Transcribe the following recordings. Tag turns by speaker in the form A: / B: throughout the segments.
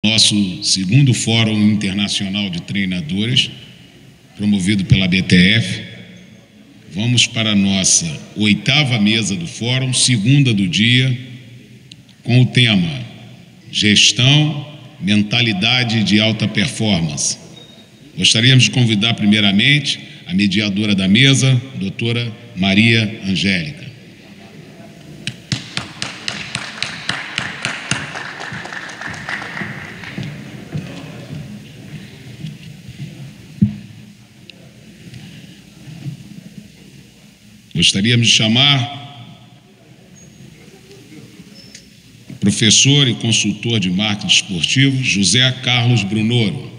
A: Nosso segundo Fórum Internacional de Treinadores, promovido pela BTF. Vamos para a nossa 8ª mesa do Fórum, segunda do dia, com o tema Gestão, Mentalidade de Alta Performance. Gostaríamos de convidar primeiramente a mediadora da mesa, doutora Maria Angélica. Gostaríamos de chamar o professor e consultor de marketing esportivo, José Carlos Brunoro.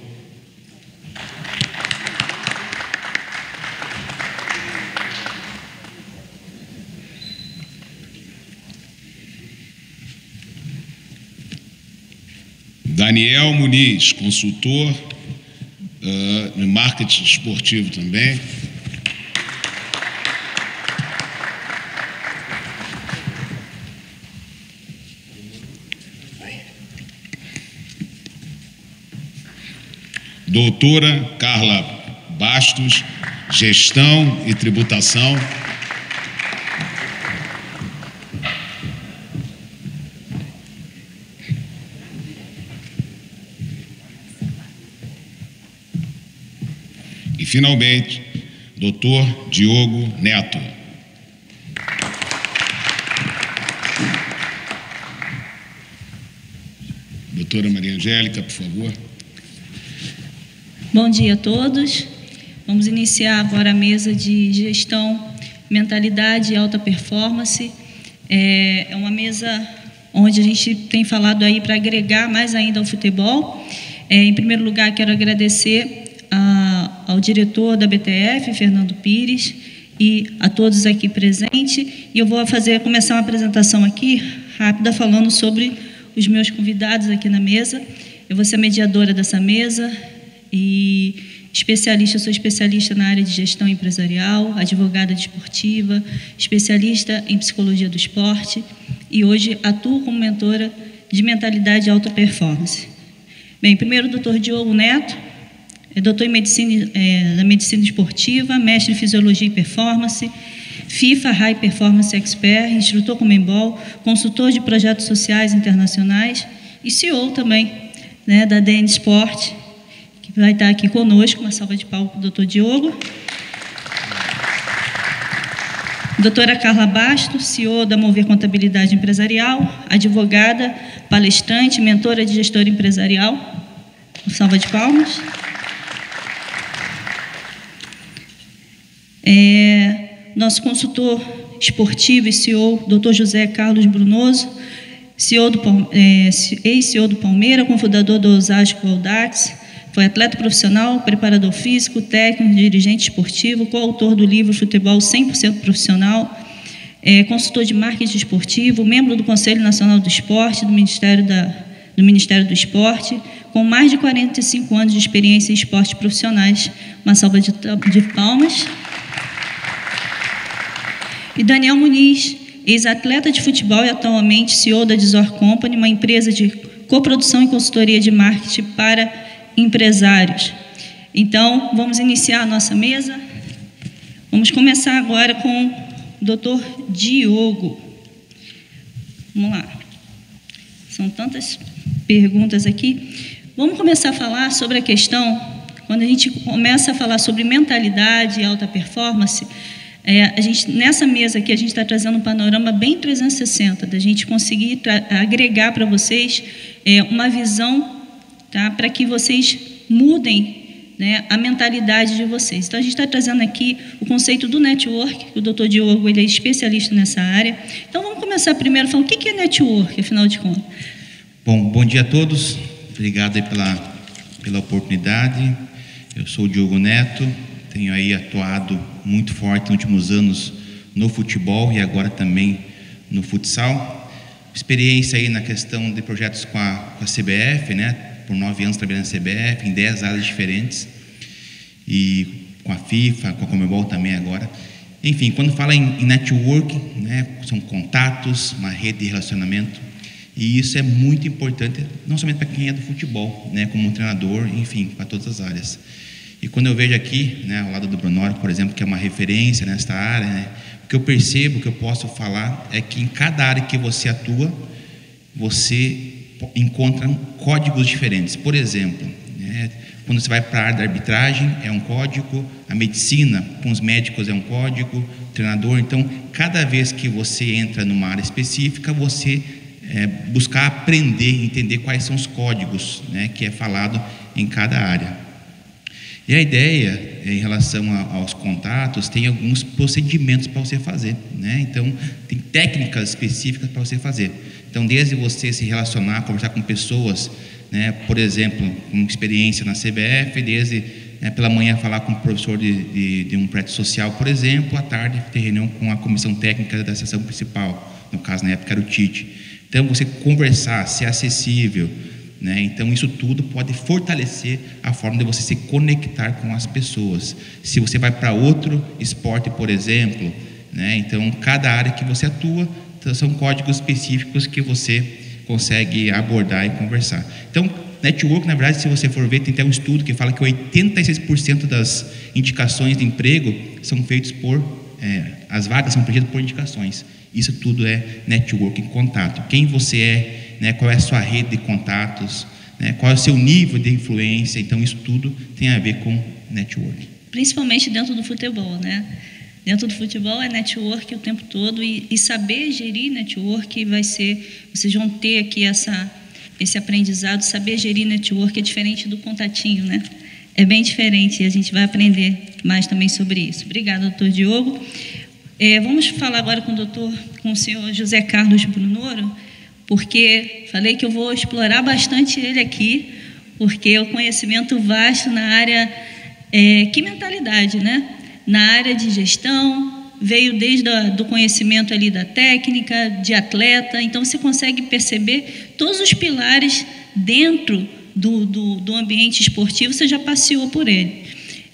A: Daniel Muniz, consultor de marketing esportivo também. Doutora Carla Bastos, Gestão e Tributação. E, finalmente, Doutor Diogo Neto. Doutora Maria Angélica, por favor.
B: Bom dia a todos. Vamos iniciar agora a mesa de gestão, mentalidade e alta performance. É uma mesa onde a gente tem falado aí para agregar mais ainda ao futebol. Em primeiro lugar, quero agradecer ao diretor da BTF, Fernando Pires, e a todos aqui presentes. E eu vou começar uma apresentação aqui, rápida, falando sobre os meus convidados aqui na mesa. Eu vou ser a mediadora dessa mesa e sou especialista na área de gestão empresarial, advogada desportiva, especialista em psicologia do esporte e hoje atuo como mentora de mentalidade e alta performance. Bem, primeiro o Dr. Diogo Neto, é doutor em medicina, da medicina esportiva, mestre em fisiologia e performance, FIFA High Performance Expert, instrutor com Comembol, consultor de projetos sociais internacionais e CEO também, né, da DN Sport, que vai estar aqui conosco. Uma salva de palmas para o doutor Diogo. Doutora Carla Bastos, CEO da Mover Contabilidade Empresarial, advogada, palestrante, mentora de gestor empresarial. Uma salva de palmas. Nosso consultor esportivo e CEO, doutor José Carlos Brunoso, ex-CEO do Palmeiras, cofundador do Osasco Audax, foi atleta profissional, preparador físico, técnico, dirigente esportivo, coautor do livro Futebol 100% Profissional, consultor de marketing esportivo, membro do Conselho Nacional do Esporte, do Ministério do Esporte, com mais de 45 anos de experiência em esportes profissionais. Uma salva de palmas. E Daniel Muniz, ex-atleta de futebol e atualmente CEO da Dizor Company, uma empresa de coprodução e consultoria de marketing para empresários. Então, vamos iniciar a nossa mesa. Vamos começar agora com o doutor Diogo. Vamos lá. São tantas perguntas aqui. Vamos começar a falar sobre a questão, quando a gente começa a falar sobre mentalidade e alta performance, nessa mesa aqui, a gente está trazendo um panorama bem 360, da gente conseguir agregar para vocês uma visão, tá, para que vocês mudem, né, a mentalidade de vocês. Então, a gente está trazendo aqui o conceito do network, o doutor Diogo ele é especialista nessa área. Então, vamos começar primeiro falando o que é network, afinal de contas.
C: Bom dia a todos. Obrigado aí pela oportunidade. Eu sou o Diogo Neto, tenho aí atuado muito forte nos últimos anos no futebol e agora também no futsal. Experiência aí na questão de projetos com a CBF, né? Por 9 anos trabalhando na CBF, em 10 áreas diferentes, e com a FIFA, com a Comembol também agora. Enfim, quando fala em network, né, são contatos, uma rede de relacionamento, E isso é muito importante, não somente para quem é do futebol, né, como um treinador, enfim, para todas as áreas. E quando eu vejo aqui, né, ao lado do Brunório, por exemplo, que é uma referência nesta área, né, o que eu percebo, o que eu posso falar é que em cada área que você atua, você encontra códigos diferentes. Por exemplo, né, quando você vai para a área da arbitragem, é um código, a medicina, com os médicos, é um código, o treinador. Então, cada vez que você entra numa área específica, você buscar aprender, entender quais são os códigos, né, que é falado em cada área. E a ideia, em relação aos contatos, tem alguns procedimentos para você fazer, né? Então, tem técnicas específicas para você fazer. Então, desde você se relacionar, conversar com pessoas, né, por exemplo, com experiência na CBF, desde pela manhã falar com o professor de um prédio social, por exemplo, à tarde ter reunião com a comissão técnica da seção principal, no caso, na época, era o Tite. Então, você conversar, ser acessível, né? Então, isso tudo pode fortalecer a forma de você se conectar com as pessoas. Se você vai para outro esporte, por exemplo, né? Então, cada área que você atua, são códigos específicos que você consegue abordar e conversar. Então, network, na verdade, se você for ver, tem até um estudo que fala que 86% das indicações de emprego são feitas as vagas são preenchidas por indicações. Isso tudo é networking, contato. Quem você é, né, qual é a sua rede de contatos, né, qual é o seu nível de influência. Então, isso tudo tem a ver com networking.
B: Principalmente dentro do futebol, né? Dentro do futebol é network o tempo todo e saber gerir network vocês vão ter aqui esse aprendizado. Saber gerir network é diferente do contatinho, né? É bem diferente e a gente vai aprender mais também sobre isso. Obrigada, doutor Diogo. Vamos falar agora com o senhor José Carlos Brunoro, porque falei que eu vou explorar bastante ele aqui, porque o conhecimento vasto na área, que mentalidade, né? Na área de gestão, veio desde do conhecimento ali da técnica, de atleta, então você consegue perceber todos os pilares dentro do ambiente esportivo, você já passeou por ele.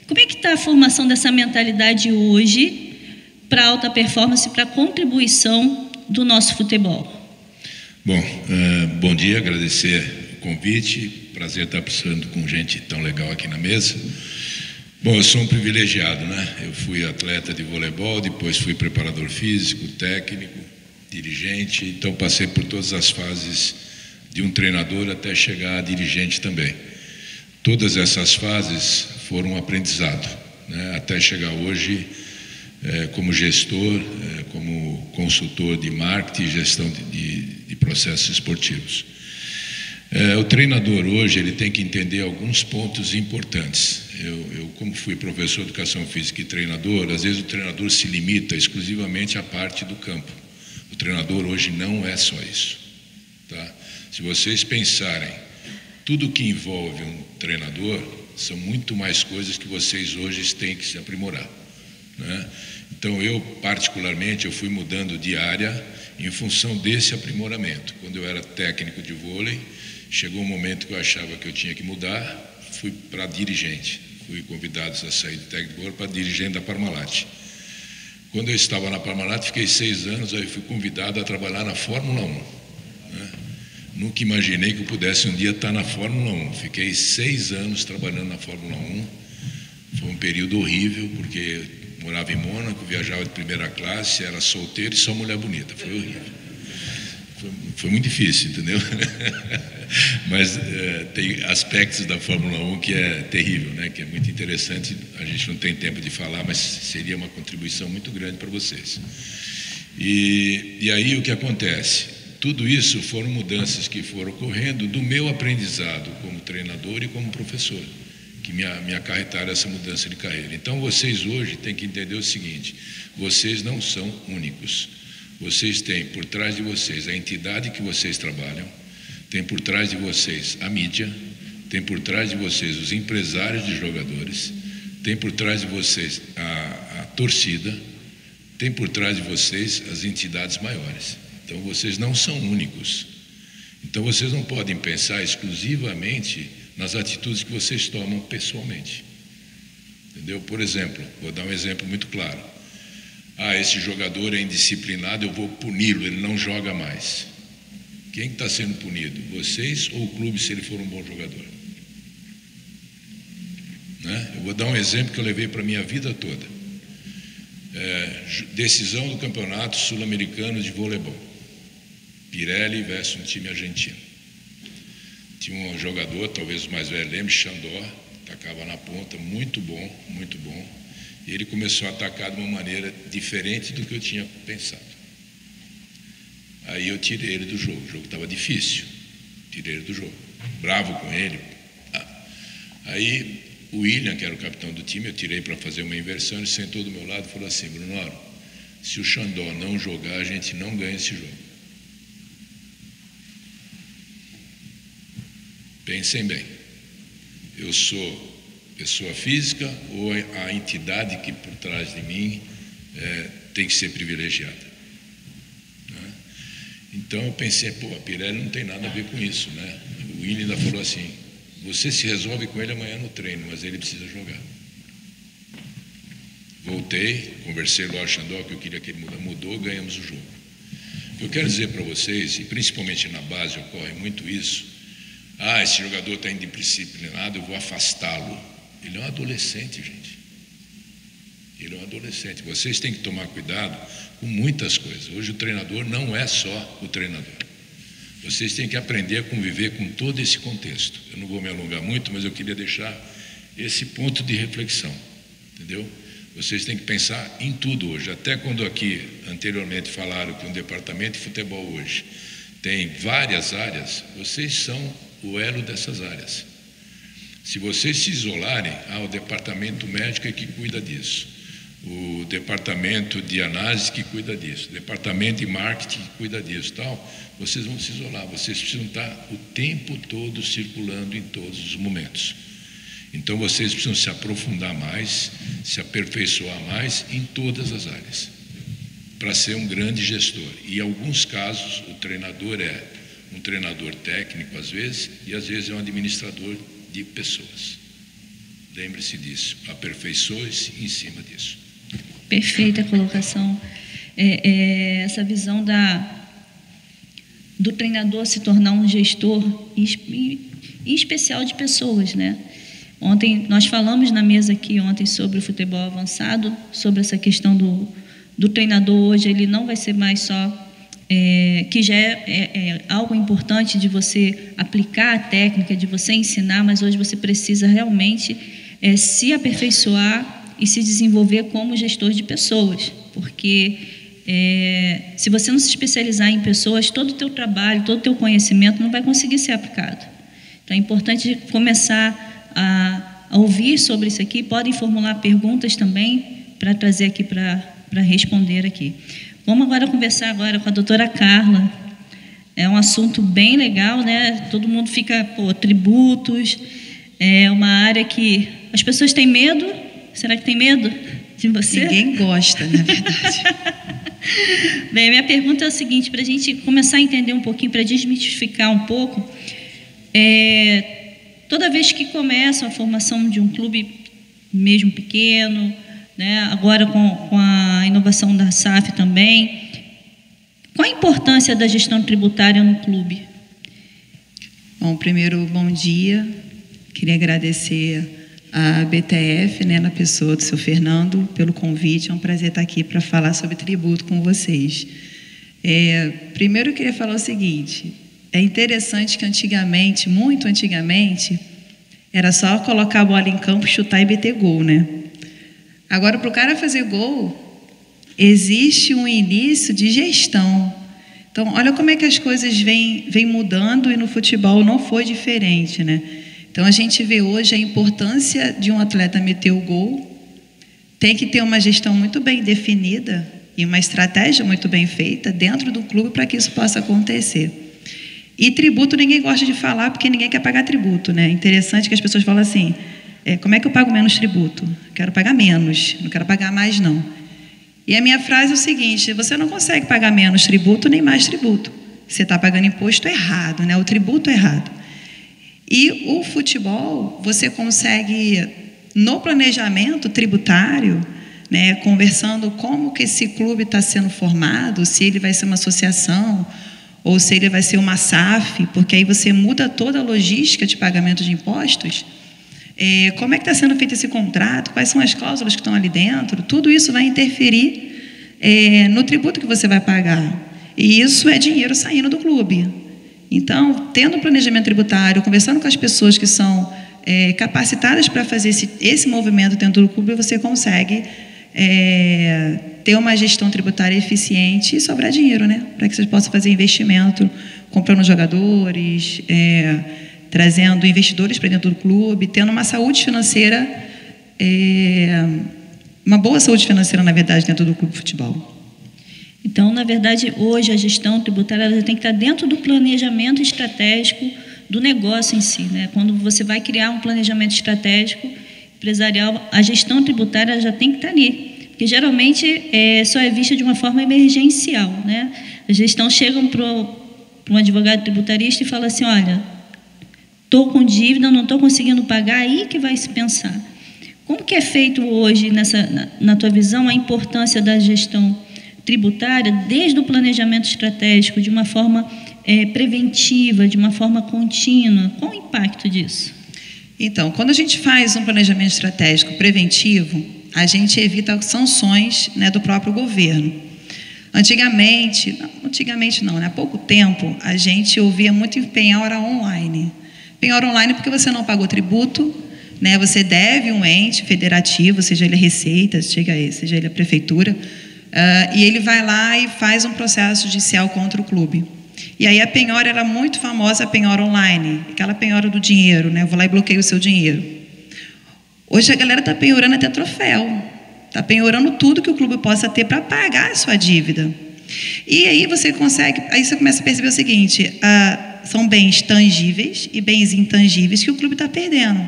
B: Como é que está a formação dessa mentalidade hoje para a alta performance, para a contribuição do nosso futebol?
A: Bom, bom dia, agradecer o convite, prazer estar participando com gente tão legal aqui na mesa. Bom, eu sou um privilegiado, né? Eu fui atleta de voleibol, depois fui preparador físico, técnico, dirigente, então passei por todas as fases de um treinador até chegar a dirigente também. Todas essas fases foram um aprendizado, né? Até chegar hoje como gestor, como consultor de marketing e gestão de processos esportivos. O treinador hoje ele tem que entender alguns pontos importantes. Eu como fui professor de educação física e treinador, às vezes o treinador se limita exclusivamente à parte do campo. O treinador hoje não é só isso, tá? Se vocês pensarem, tudo que envolve um treinador são muito mais coisas que vocês hoje têm que se aprimorar, né? Então eu particularmente eu fui mudando de área em função desse aprimoramento. Quando eu era técnico de vôlei, chegou um momento que eu achava que eu tinha que mudar, fui para dirigente. Fui convidado a sair de técnico de vôlei para dirigente da Parmalat. Quando eu estava na Parmalat, fiquei 6 anos, aí fui convidado a trabalhar na Fórmula 1. Né? Nunca imaginei que eu pudesse um dia estar na Fórmula 1. Fiquei 6 anos trabalhando na Fórmula 1. Foi um período horrível, porque morava em Mônaco, viajava de primeira classe, era solteiro e só mulher bonita. Foi horrível. Foi muito difícil, entendeu? Mas tem aspectos da Fórmula 1 que é terrível, né? Que é muito interessante. A gente não tem tempo de falar, mas seria uma contribuição muito grande para vocês. E aí o que acontece? Tudo isso foram mudanças que foram ocorrendo do meu aprendizado como treinador e como professor, que me acarretaram essa mudança de carreira. Então vocês hoje têm que entender o seguinte: vocês não são únicos. Vocês têm por trás de vocês a entidade que vocês trabalham, tem por trás de vocês a mídia, tem por trás de vocês os empresários de jogadores, tem por trás de vocês a torcida, tem por trás de vocês as entidades maiores. Então vocês não são únicos. Então vocês não podem pensar exclusivamente nas atitudes que vocês tomam pessoalmente. Entendeu? Por exemplo, vou dar um exemplo muito claro. Esse jogador é indisciplinado, eu vou puni-lo, ele não joga mais.
D: Quem está sendo punido? Vocês ou o clube, se ele for um bom jogador? Né? Eu vou dar um exemplo que eu levei para a minha vida toda. Decisão do Campeonato Sul-Americano de Voleibol. Pirelli versus um time argentino. Tinha um jogador, talvez o mais velho lembre, Xandó, atacava na ponta, muito bom, muito bom. E ele começou a atacar de uma maneira diferente do que eu tinha pensado. Aí eu tirei ele do jogo, o jogo estava difícil, tirei ele do jogo, bravo com ele. Aí o William, que era o capitão do time, eu tirei para fazer uma inversão, ele sentou do meu lado e falou assim: Brunoro, se o Xandó não jogar, a gente não ganha esse jogo. Pensem bem, eu sou pessoa física ou a entidade que por trás de mim tem que ser privilegiada? Né? Então eu pensei, pô, a Pirelli não tem nada a ver com isso, né? O William ainda falou assim: você se resolve com ele amanhã no treino, mas ele precisa jogar. Voltei, conversei lá com o Xandó, que eu queria que ele mudou, ganhamos o jogo. Eu quero dizer para vocês, e principalmente na base ocorre muito isso: esse jogador está indisciplinado, eu vou afastá-lo. Ele é um adolescente, gente. Ele é um adolescente. Vocês têm que tomar cuidado com muitas coisas. Hoje o treinador não é só o treinador. Vocês têm que aprender a conviver com todo esse contexto. Eu não vou me alongar muito, mas eu queria deixar esse ponto de reflexão, entendeu? Vocês têm que pensar em tudo hoje. Até quando aqui anteriormente falaram que um departamento de futebol hoje tem várias áreas, vocês são o elo dessas áreas. Se vocês se isolarem, o departamento médico é que cuida disso, o departamento de análise que cuida disso, o departamento de marketing que cuida disso, tal, vocês vão se isolar. Vocês precisam estar o tempo todo circulando em todos os momentos. Então vocês precisam se aprofundar mais, se aperfeiçoar mais em todas as áreas, para ser um grande gestor. E em alguns casos o treinador é um treinador técnico às vezes, e às vezes é um administrador de pessoas. Lembre-se disso, aperfeiçoe-se em cima disso.
B: Perfeita colocação. Essa visão do treinador se tornar um gestor, em especial de pessoas, né? Ontem, nós falamos na mesa aqui ontem sobre o futebol avançado, sobre essa questão do treinador hoje, ele não vai ser mais só, que já é algo importante de você aplicar a técnica, de você ensinar, mas hoje você precisa realmente se aperfeiçoar e se desenvolver como gestor de pessoas, porque se você não se especializar em pessoas, todo o teu trabalho, todo o teu conhecimento não vai conseguir ser aplicado. Então é importante começar a ouvir sobre isso aqui. Podem formular perguntas também para trazer aqui para responder aqui. Vamos agora conversar agora com a doutora Carla. É um assunto bem legal, né? Todo mundo fica, tributos, é uma área que as pessoas têm medo. Será que tem medo de você?
E: Ninguém gosta, na verdade.
B: Bem, minha pergunta é a seguinte, para a gente começar a entender um pouquinho, para desmistificar um pouco, toda vez que começa a formação de um clube mesmo pequeno, né, agora com a inovação da SAF também, qual a importância da gestão tributária no clube?
E: Bom, primeiro, bom dia. Queria agradecer a BTF, né, na pessoa do seu Fernando, pelo convite. É um prazer estar aqui para falar sobre tributo com vocês. Primeiro, eu queria falar o seguinte: é interessante que antigamente, muito antigamente, era só colocar a bola em campo, chutar e meter gol, né? Agora, para o cara fazer gol, existe um início de gestão. Então, olha como é que as coisas vêm mudando, e no futebol não foi diferente, né? Então, a gente vê hoje a importância de um atleta meter o gol, tem que ter uma gestão muito bem definida e uma estratégia muito bem feita dentro do clube para que isso possa acontecer. E tributo ninguém gosta de falar, porque ninguém quer pagar tributo, né? Interessante que as pessoas falam assim: como é que eu pago menos tributo? Quero pagar menos, não quero pagar mais, não. E a minha frase é o seguinte: você não consegue pagar menos tributo nem mais tributo. Você está pagando imposto errado, né? O tributo errado. E o futebol, você consegue, no planejamento tributário, né, conversando como que esse clube está sendo formado, se ele vai ser uma associação ou se ele vai ser uma SAF, porque aí você muda toda a logística de pagamento de impostos. Como é que está sendo feito esse contrato? Quais são as cláusulas que estão ali dentro? Tudo isso vai interferir no tributo que você vai pagar. E isso é dinheiro saindo do clube. Então, tendo um planejamento tributário, conversando com as pessoas que são capacitadas para fazer esse movimento dentro do clube, você consegue ter uma gestão tributária eficiente e sobrar dinheiro, né? Para que vocês possam fazer investimento, comprando jogadores, trazendo investidores para dentro do clube, tendo uma saúde financeira, uma boa saúde financeira, na verdade, dentro do clube de futebol.
B: Então, na verdade, hoje a gestão tributária ela tem que estar dentro do planejamento estratégico do negócio em si, né? Quando você vai criar um planejamento estratégico empresarial, a gestão tributária já tem que estar ali, porque geralmente só é vista de uma forma emergencial, né? A gestão chega para um advogado tributarista e fala assim: olha, estou com dívida, não estou conseguindo pagar, aí que vai se pensar. Como que é feito hoje, na tua visão, a importância da gestão tributária desde o planejamento estratégico, de uma forma preventiva, de uma forma contínua? Qual o impacto disso?
E: Então, quando a gente faz um planejamento estratégico preventivo, a gente evita sanções, né, do próprio governo. Antigamente não, né? Há pouco tempo, a gente ouvia muito em penhora online. Penhora online porque você não pagou tributo, né? Você deve um ente federativo, seja ele a Receita, seja ele a Prefeitura, e ele vai lá e faz um processo judicial contra o clube. E aí a penhora era muito famosa, a penhora online, aquela penhora do dinheiro, né? Eu vou lá e bloqueio o seu dinheiro. Hoje a galera está penhorando até troféu, está penhorando tudo que o clube possa ter para pagar a sua dívida. E aí você começa a perceber o seguinte: são bens tangíveis e bens intangíveis que o clube está perdendo.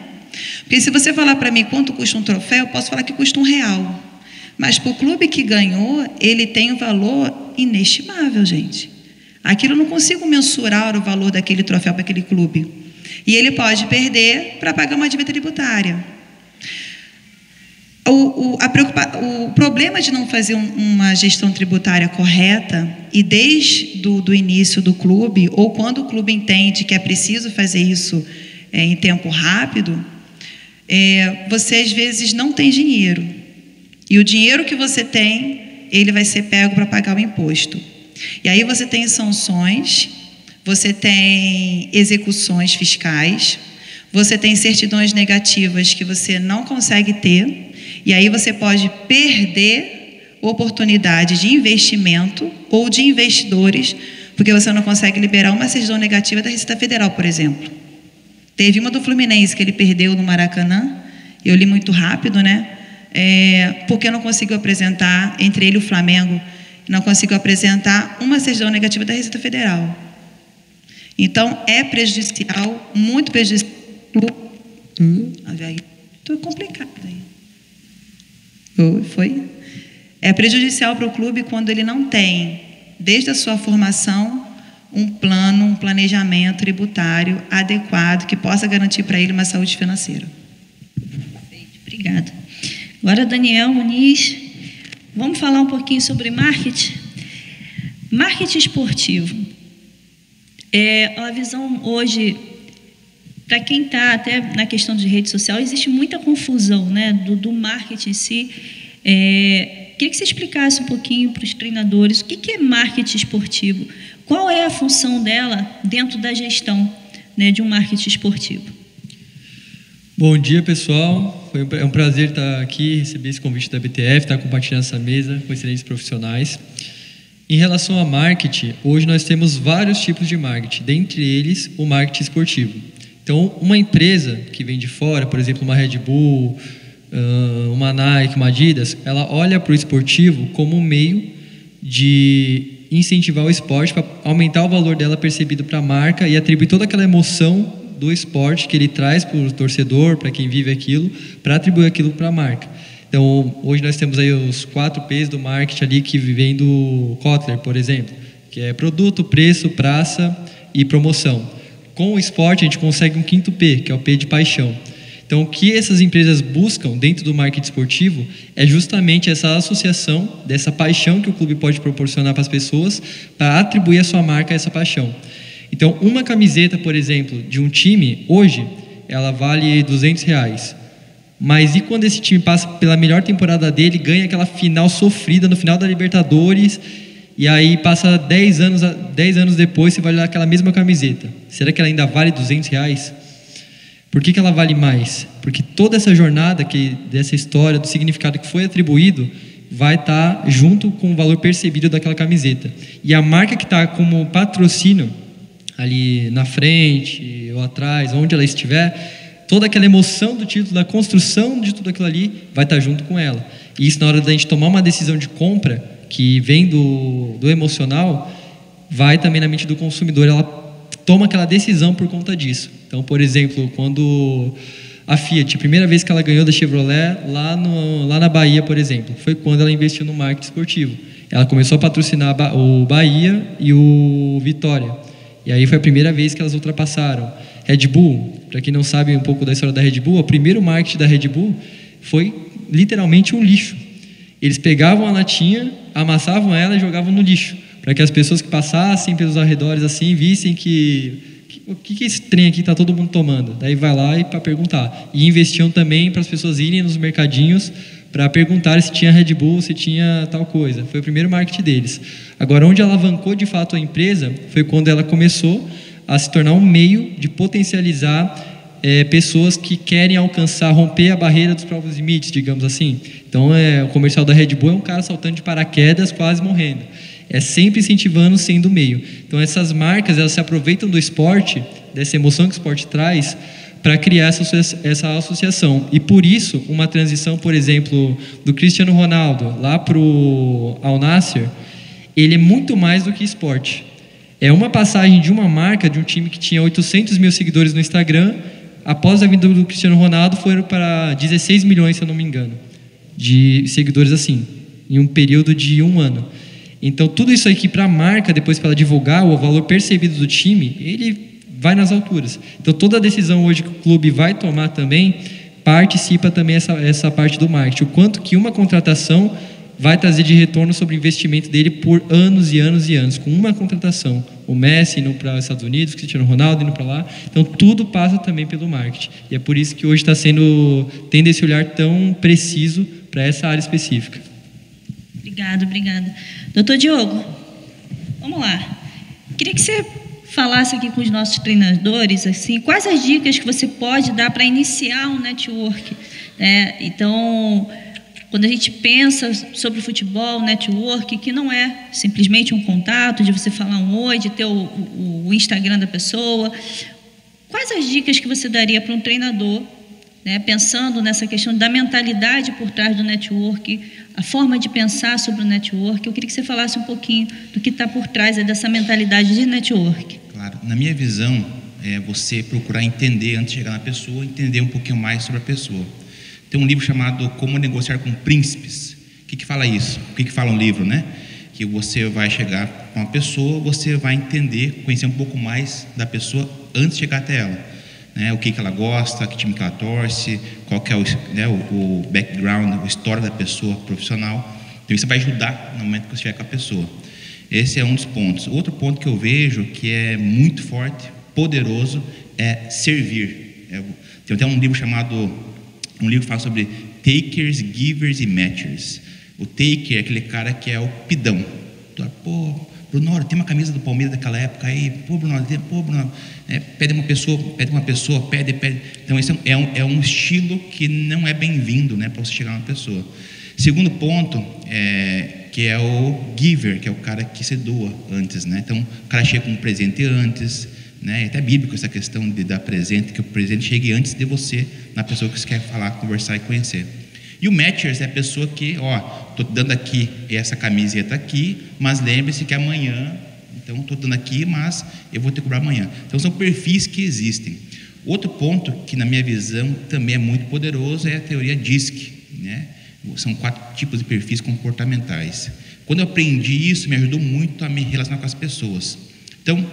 E: Porque se você falar para mim quanto custa um troféu, eu posso falar que custa R$1. Mas para o clube que ganhou, ele tem um valor inestimável, gente. Aquilo eu não consigo mensurar o valor daquele troféu para aquele clube. E ele pode perder para pagar uma dívida tributária. O problema de não fazer uma gestão tributária correta, e desde o início do clube, ou quando o clube entende que é preciso fazer isso em tempo rápido, você às vezes não tem dinheiro. E o dinheiro que você tem, ele vai ser pego para pagar o imposto. E aí você tem sanções, você tem execuções fiscais, você tem certidões negativas que você não consegue ter, e aí você pode perder oportunidade de investimento ou de investidores, porque você não consegue liberar uma certidão negativa da Receita Federal, por exemplo. Teve uma do Fluminense que ele perdeu no Maracanã, eu li muito rápido, né? Porque não conseguiu apresentar, entre ele e o Flamengo, não conseguiu apresentar uma certidão negativa da Receita Federal. Então, é prejudicial, muito prejudicial. Estou complicado aí. Foi? É prejudicial para o clube quando ele não tem, desde a sua formação, um plano, um planejamento tributário adequado que possa garantir para ele uma saúde financeira.
B: Perfeito, obrigada. Agora, Daniel Muniz, vamos falar um pouquinho sobre marketing. Marketing esportivo. A visão hoje, para quem está até na questão de rede social, existe muita confusão, né, do marketing em si. Queria que você explicasse um pouquinho para os treinadores o que é marketing esportivo, qual é a função dela dentro da gestão, né, de um marketing esportivo.
F: Bom dia, pessoal. É um prazer estar aqui, receber esse convite da BTF, estar compartilhando essa mesa com excelentes profissionais. Em relação a marketing, hoje nós temos vários tipos de marketing, dentre eles o marketing esportivo. Então, uma empresa que vem de fora, por exemplo, uma Red Bull, uma Nike, uma Adidas, ela olha para o esportivo como um meio de incentivar o esporte para aumentar o valor dela percebido para a marca e atribuir toda aquela emoção do esporte que ele traz para o torcedor, para quem vive aquilo, para atribuir aquilo para a marca. Então, hoje nós temos aí os 4 P's do marketing ali que vem do Kotler, por exemplo, que é produto, preço, praça e promoção. Com o esporte, a gente consegue um 5º P, que é o P de paixão. Então, o que essas empresas buscam dentro do marketing esportivo é justamente essa associação, dessa paixão que o clube pode proporcionar para as pessoas, para atribuir a sua marca a essa paixão. Então, uma camiseta, por exemplo, de um time, hoje, ela vale R$200. Mas e quando esse time passa pela melhor temporada dele, ganha aquela final sofrida no final da Libertadores, e aí passa 10 anos depois, você vai olhar aquela mesma camiseta. Será que ela ainda vale R$200? Por que ela vale mais? Porque toda essa jornada dessa história, do significado que foi atribuído, vai estar junto com o valor percebido daquela camiseta. E a marca que está como patrocínio, ali na frente ou atrás, onde ela estiver, toda aquela emoção do título, da construção de tudo aquilo ali, vai estar junto com ela. E isso, na hora da gente tomar uma decisão de compra, que vem do emocional, vai também na mente do consumidor, ela toma aquela decisão por conta disso. Então, por exemplo, quando a Fiat, a primeira vez que ela ganhou da Chevrolet, lá na Bahia, por exemplo, foi quando ela investiu no marketing esportivo. Ela começou a patrocinar o Bahia e o Vitória. E aí foi a primeira vez que elas ultrapassaram. Red Bull, para quem não sabe um pouco da história da Red Bull, o primeiro marketing da Red Bull foi literalmente um lixo. Eles pegavam a latinha, amassavam ela e jogavam no lixo, para que as pessoas que passassem pelos arredores assim vissem o que esse trem aqui está todo mundo tomando. Daí vai lá e para perguntar. E investiam também para as pessoas irem nos mercadinhos para perguntar se tinha Red Bull, se tinha tal coisa. Foi o primeiro marketing deles. Agora, onde alavancou de fato a empresa foi quando ela começou a se tornar um meio de potencializar pessoas que querem alcançar, romper a barreira dos próprios limites, digamos assim. Então, o comercial da Red Bull é um cara saltando de paraquedas, quase morrendo. É sempre incentivando, sendo meio. Então, essas marcas, elas se aproveitam do esporte, dessa emoção que o esporte traz, para criar essa associação. E por isso, uma transição, por exemplo, do Cristiano Ronaldo lá para o Al Nassr, ele é muito mais do que esporte. É uma passagem de uma marca, de um time que tinha 800 mil seguidores no Instagram, após a vinda do Cristiano Ronaldo, foram para 16 milhões, se eu não me engano, de seguidores assim, em um período de 1 ano. Então, tudo isso aqui para a marca, depois para ela divulgar, o valor percebido do time, ele vai nas alturas. Então, toda a decisão hoje que o clube vai tomar também, participa também essa parte do marketing. O quanto que uma contratação vai trazer de retorno sobre o investimento dele por anos e anos e anos, com uma contratação. O Messi indo para os Estados Unidos, o Cristiano Ronaldo indo para lá. Então, tudo passa também pelo marketing. E é por isso que hoje está tendo esse olhar tão preciso para essa área específica.
B: Obrigada. Doutor Diogo, vamos lá. Queria que você falasse aqui com os nossos treinadores, assim, quais as dicas que você pode dar para iniciar um network. Então, quando a gente pensa sobre o futebol, network, que não é simplesmente um contato, de você falar um oi, de ter o Instagram da pessoa, quais as dicas que você daria para um treinador, pensando nessa questão da mentalidade por trás do network, a forma de pensar sobre o network? Eu queria que você falasse um pouquinho do que está por trás dessa mentalidade de network. Claro,
C: na minha visão, é você procurar entender, antes de chegar na pessoa, entender um pouquinho mais sobre a pessoa. Tem um livro chamado Como Negociar com Príncipes. O que fala isso? O que fala um livro, né? Que você vai chegar com uma pessoa, você vai entender, conhecer um pouco mais da pessoa antes de chegar até ela. O que ela gosta, que time que ela torce, qual que é o background, a história da pessoa profissional. Então isso vai ajudar no momento que você estiver com a pessoa. Esse é um dos pontos. Outro ponto que eu vejo que é muito forte, poderoso, é servir. Tem até um livro que fala sobre takers, givers e matchers. O taker é aquele cara que é o pidão. Pô, Bruno, tem uma camisa do Palmeiras daquela época aí. Pô, Bruno, pede uma pessoa, pede. Então, esse é um estilo que não é bem-vindo, para você chegar a uma pessoa. Segundo ponto, que é o giver, que é o cara que se doa antes, Então, o cara chega com um presente antes, É até bíblico essa questão de dar presente, que o presente chegue antes de você, na pessoa que você quer falar, conversar e conhecer. E o matchers é a pessoa que, estou dando aqui essa camiseta aqui, mas lembre-se que amanhã, então estou dando aqui, mas eu vou ter que cobrar amanhã. Então são perfis que existem. Outro ponto que na minha visão também é muito poderoso é a teoria DISC, São 4 tipos de perfis comportamentais. Quando eu aprendi isso, me ajudou muito a me relacionar com as pessoas. Então,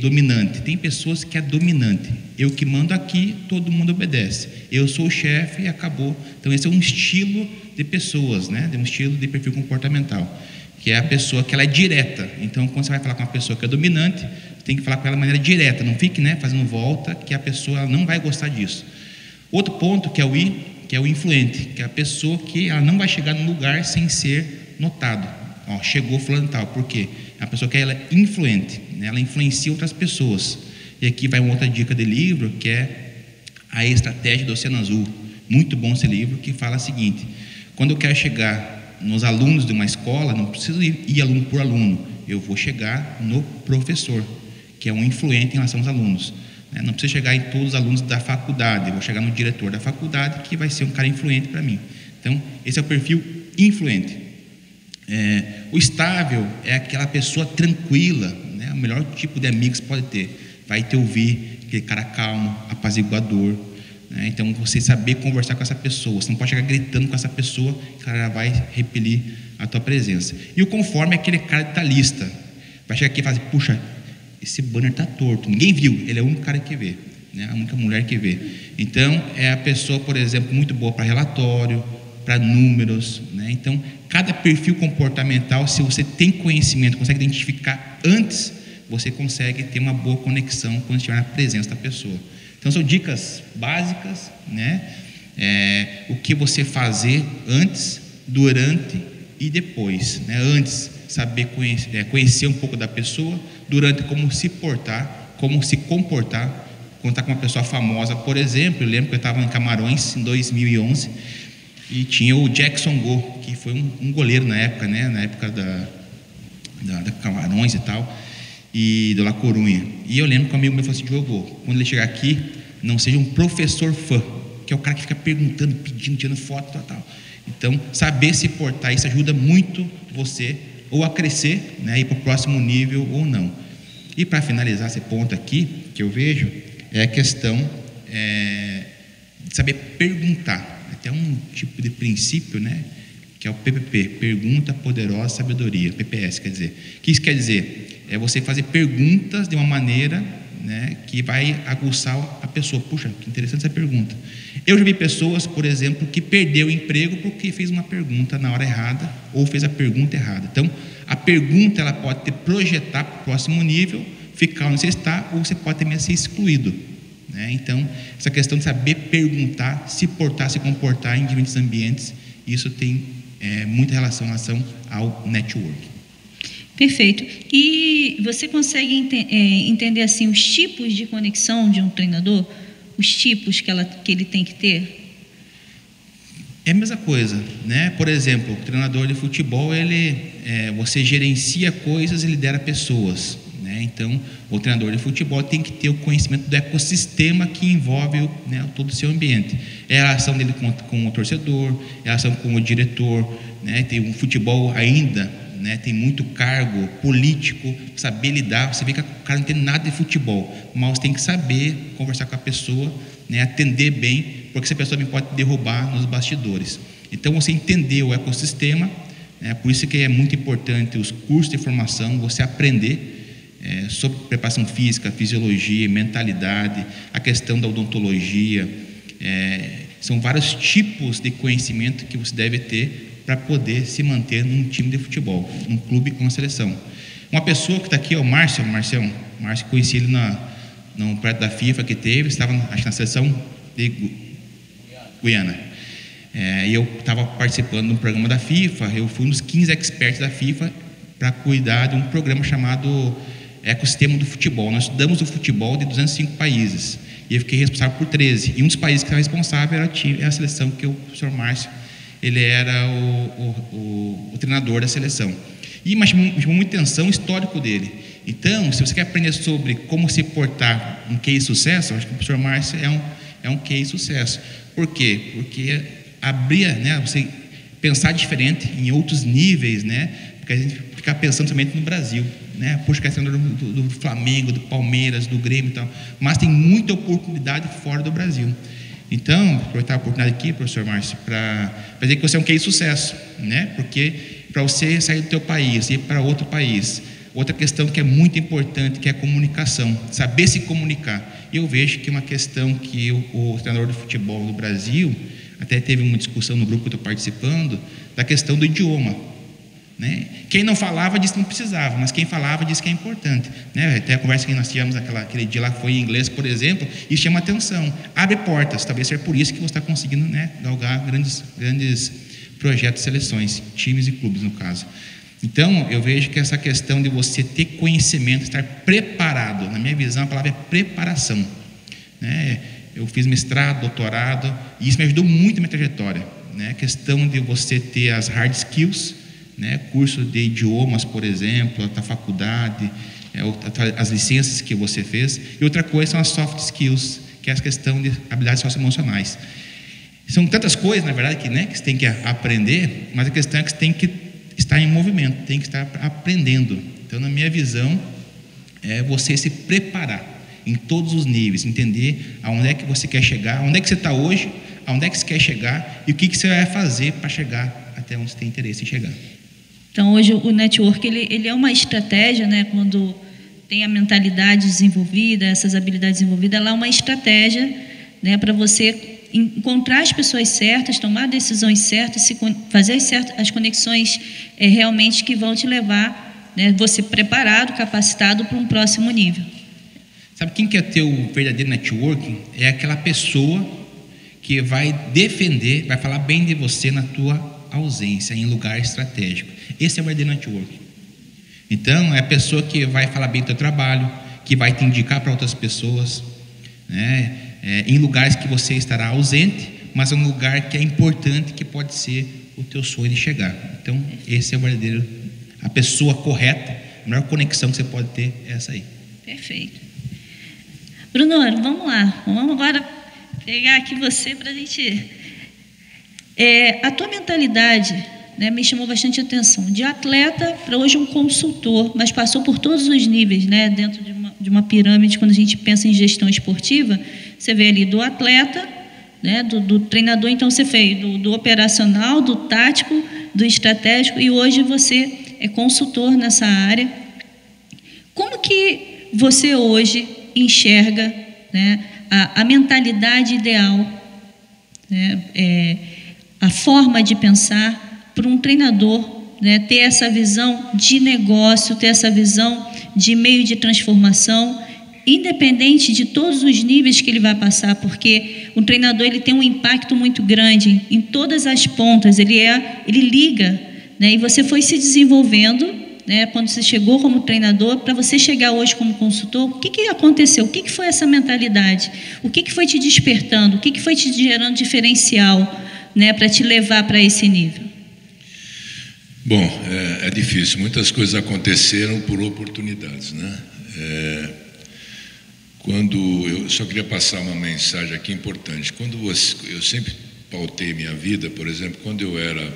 C: dominante. Tem pessoas que é dominante. Eu que mando aqui, todo mundo obedece. Eu sou o chefe e acabou. Então esse é um estilo de pessoas, né? Um estilo de perfil comportamental, que é a pessoa que ela é direta. Então quando você vai falar com uma pessoa que é dominante, você tem que falar com ela de maneira direta. Não fique, né, fazendo volta, que a pessoa ela não vai gostar disso. Outro ponto que é o I, que é o influente, que é a pessoa que ela não vai chegar num lugar sem ser notado. Ó, chegou fulano tal. Por quê? É a pessoa que ela é influente, né? Ela influencia outras pessoas. E aqui vai uma outra dica de livro, que é A Estratégia do Oceano Azul. Muito bom esse livro, que fala o seguinte: quando eu quero chegar nos alunos de uma escola, não preciso ir aluno por aluno, eu vou chegar no professor, que é um influente em relação aos alunos. Não preciso chegar em todos os alunos da faculdade, eu vou chegar no diretor da faculdade, que vai ser um cara influente para mim. Então, esse é o perfil influente. O estável é aquela pessoa tranquila, né? O melhor tipo de amigo que você pode ter. Vai te ouvir, aquele cara calmo, apaziguador, né? Então, você saber conversar com essa pessoa. Você não pode chegar gritando com essa pessoa, que ela vai repelir a tua presença. E o conforme é aquele cara detalhista. Vai chegar aqui e falar assim: puxa, esse banner está torto, ninguém viu, ele é o único cara que vê, né? A única mulher que vê. Então, é a pessoa, por exemplo, muito boa para relatório, para números, né? Então, cada perfil comportamental, se você tem conhecimento, consegue identificar antes, você consegue ter uma boa conexão quando estiver na presença da pessoa. Então, são dicas básicas, né? O que você fazer antes, durante e depois, né? Antes, saber conhecer um pouco da pessoa. Durante, como se portar, como se comportar quando está com uma pessoa famosa. Por exemplo, eu lembro que eu estava em Camarões em 2011 e tinha o Jackson Go, que foi um goleiro na época, né? Na época da Camarões e tal, e do La Corunha. E eu lembro que um amigo meu falou assim: Diogo, quando ele chegar aqui, não seja um professor fã, que é o cara que fica perguntando, pedindo, tirando foto e tal. Então, saber se portar, isso ajuda muito você ou a crescer, né, ir para o próximo nível ou não. E para finalizar esse ponto aqui, que eu vejo, é a questão de saber perguntar. Até um tipo de princípio, né, que é o PPP, Pergunta Poderosa Sabedoria, PPS, quer dizer. O que isso quer dizer? É você fazer perguntas de uma maneira, né, que vai aguçar a pessoa. Puxa, que interessante essa pergunta. Eu já vi pessoas, por exemplo, que perdeu o emprego porque fez uma pergunta na hora errada ou fez a pergunta errada. Então, a pergunta ela pode te projetar para o próximo nível, ficar onde você está, ou você pode também ser excluído, né? Então, essa questão de saber perguntar, se portar, se comportar em diferentes ambientes, isso tem muita relação ao network.
B: Perfeito. E você consegue entender assim os tipos de conexão de um treinador? Os tipos que ele tem que ter?
C: É a mesma coisa, né? Por exemplo, o treinador de futebol, você gerencia coisas e lidera pessoas, né? Então, o treinador de futebol tem que ter o conhecimento do ecossistema que envolve, né, todo o seu ambiente. É a relação dele com o torcedor, é a relação com o diretor, né? Tem um futebol ainda, né, tem muito cargo político, saber lidar. Você vê que o cara não entende nada de futebol, mas tem que saber conversar com a pessoa, né, atender bem, porque essa pessoa também pode derrubar nos bastidores. Então, você entender o ecossistema, né, por isso que é muito importante os cursos de formação, você aprender sobre preparação física, fisiologia, mentalidade, a questão da odontologia. São vários tipos de conhecimento que você deve ter para poder se manter num time de futebol, num clube com uma seleção. Uma pessoa que está aqui, o Márcio, conheci ele no projeto da FIFA que teve, estava, acho, na seleção de Guiana. E eu estava participando de um programa da FIFA, eu fui um dos 15 experts da FIFA para cuidar de um programa chamado Ecossistema do Futebol. Nós estudamos o futebol de 205 países, e eu fiquei responsável por 13, e um dos países que estava responsável era a seleção que o professor Márcio, ele era o treinador da seleção. E me chamou muita atenção o histórico dele. Então, se você quer aprender sobre como se portar um case de sucesso, eu acho que o professor Márcio é um case de sucesso. Por quê? Porque abria, né, você pensar diferente em outros níveis, né? Porque a gente fica pensando somente no Brasil, né? Puxa, que é treinador do Flamengo, do Palmeiras, do Grêmio e tal. Mas tem muita oportunidade fora do Brasil. Então, aproveitar a oportunidade aqui, professor Márcio, para dizer que você é um case de sucesso, né? Porque para você sair do teu país e ir para outro país, Outra questão que é muito importante, que é a comunicação, saber se comunicar. Eu vejo que é uma questão que o treinador de futebol do Brasil, até teve uma discussão no grupo que eu estou participando, da questão do idioma, né? Quem não falava disse que não precisava, mas quem falava disse que é importante, né? Até a conversa que nós tivemos aquele dia lá foi em inglês, por exemplo, e chama atenção, abre portas. Talvez seja por isso que você está conseguindo, né, galgar grandes projetos, seleções, times e clubes no caso. Então, eu vejo que essa questão de você ter conhecimento, estar preparado, na minha visão, a palavra é preparação, né? Eu fiz mestrado, doutorado, e isso me ajudou muito na minha trajetória, né? A questão de você ter as hard skills, né? Curso de idiomas, por exemplo, a faculdade, as licenças que você fez, e outra coisa são as soft skills, que é a questão de habilidades socioemocionais. São tantas coisas, na verdade, que você tem que aprender, mas a questão é que você tem que estar em movimento, tem que estar aprendendo. Então, na minha visão, é você se preparar em todos os níveis, entender aonde é que você quer chegar, onde é que você está hoje, aonde é que você quer chegar e o que você vai fazer para chegar até onde você tem interesse em chegar.
B: Então, hoje o network ele é uma estratégia, né? Quando tem a mentalidade desenvolvida, essas habilidades desenvolvidas, ela é uma estratégia, né, para você encontrar as pessoas certas, tomar decisões certas, fazer as conexões realmente que vão te levar, né, você preparado, capacitado para um próximo nível.
C: Sabe quem quer ter o verdadeiro networking? É aquela pessoa que vai defender, vai falar bem de você na tua ausência, em lugar estratégico. Esse é o verdadeiro networking. Então, é a pessoa que vai falar bem do teu trabalho, que vai te indicar para outras pessoas, né? Em lugares que você estará ausente, mas é um lugar que é importante, que pode ser o teu sonho de chegar. Então, esse é o verdadeiro, a pessoa correta, a melhor conexão que você pode ter é essa aí.
B: Perfeito. Bruno, vamos lá. Vamos agora pegar aqui você para a gente... a tua mentalidade, né, me chamou bastante atenção. De atleta para hoje um consultor, mas passou por todos os níveis, né, dentro de uma pirâmide. Quando a gente pensa em gestão esportiva, você vê ali do atleta, né, do treinador, então você fez do operacional, do tático, do estratégico, e hoje você é consultor nessa área. Como que você hoje enxerga, né, a mentalidade ideal, né, a forma de pensar para um treinador, né, ter essa visão de negócio, ter essa visão de meio de transformação, independente de todos os níveis que ele vai passar, porque o treinador ele tem um impacto muito grande em todas as pontas, ele liga, né, e você foi se desenvolvendo, né, quando você chegou como treinador, para você chegar hoje como consultor. O que aconteceu? O que foi essa mentalidade? O que foi te despertando? O que foi te gerando diferencial, né, para te levar para esse nível?
D: Bom, é difícil. Muitas coisas aconteceram por oportunidades, né? Eu só queria passar uma mensagem aqui importante. Eu sempre pautei minha vida, por exemplo, quando eu era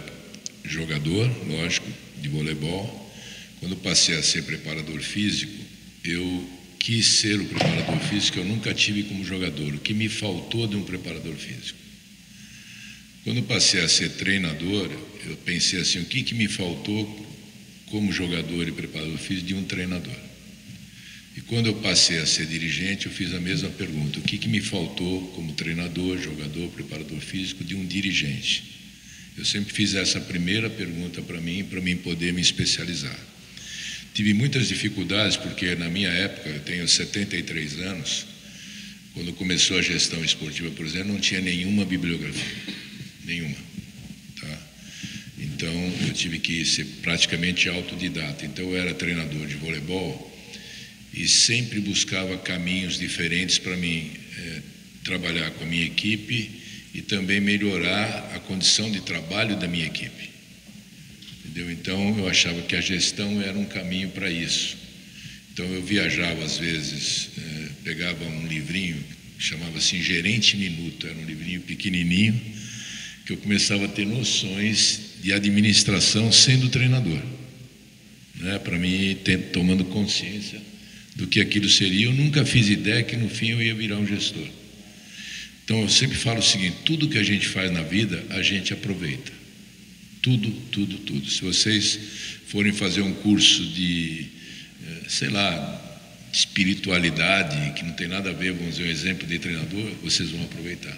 D: jogador, lógico, de voleibol, quando passei a ser preparador físico, eu quis ser o preparador físico que eu nunca tive como jogador. O que me faltou de um preparador físico? Quando passei a ser treinador, eu pensei assim, o que me faltou como jogador e preparador físico de um treinador? E quando eu passei a ser dirigente, eu fiz a mesma pergunta, o que me faltou como treinador, jogador, preparador físico de um dirigente? Eu sempre fiz essa primeira pergunta para mim poder me especializar. Tive muitas dificuldades, porque na minha época, eu tenho 73 anos, quando começou a gestão esportiva, por exemplo, não tinha nenhuma bibliografia. Nenhuma, tá? Então eu tive que ser praticamente autodidata. Então eu era treinador de voleibol e sempre buscava caminhos diferentes para mim trabalhar com a minha equipe e também melhorar a condição de trabalho da minha equipe, entendeu? Então eu achava que a gestão era um caminho para isso. Então eu viajava às vezes, pegava um livrinho que chamava assim Gerente Minuto, era um livrinho pequenininho, que eu começava a ter noções de administração sendo treinador, né? Para mim, tomando consciência do que aquilo seria. Eu nunca fiz ideia que no fim eu ia virar um gestor. Então eu sempre falo o seguinte, tudo que a gente faz na vida, a gente aproveita. Tudo. Se vocês forem fazer um curso de sei lá, espiritualidade, que não tem nada a ver, vamos dizer, um exemplo de treinador, vocês vão aproveitar.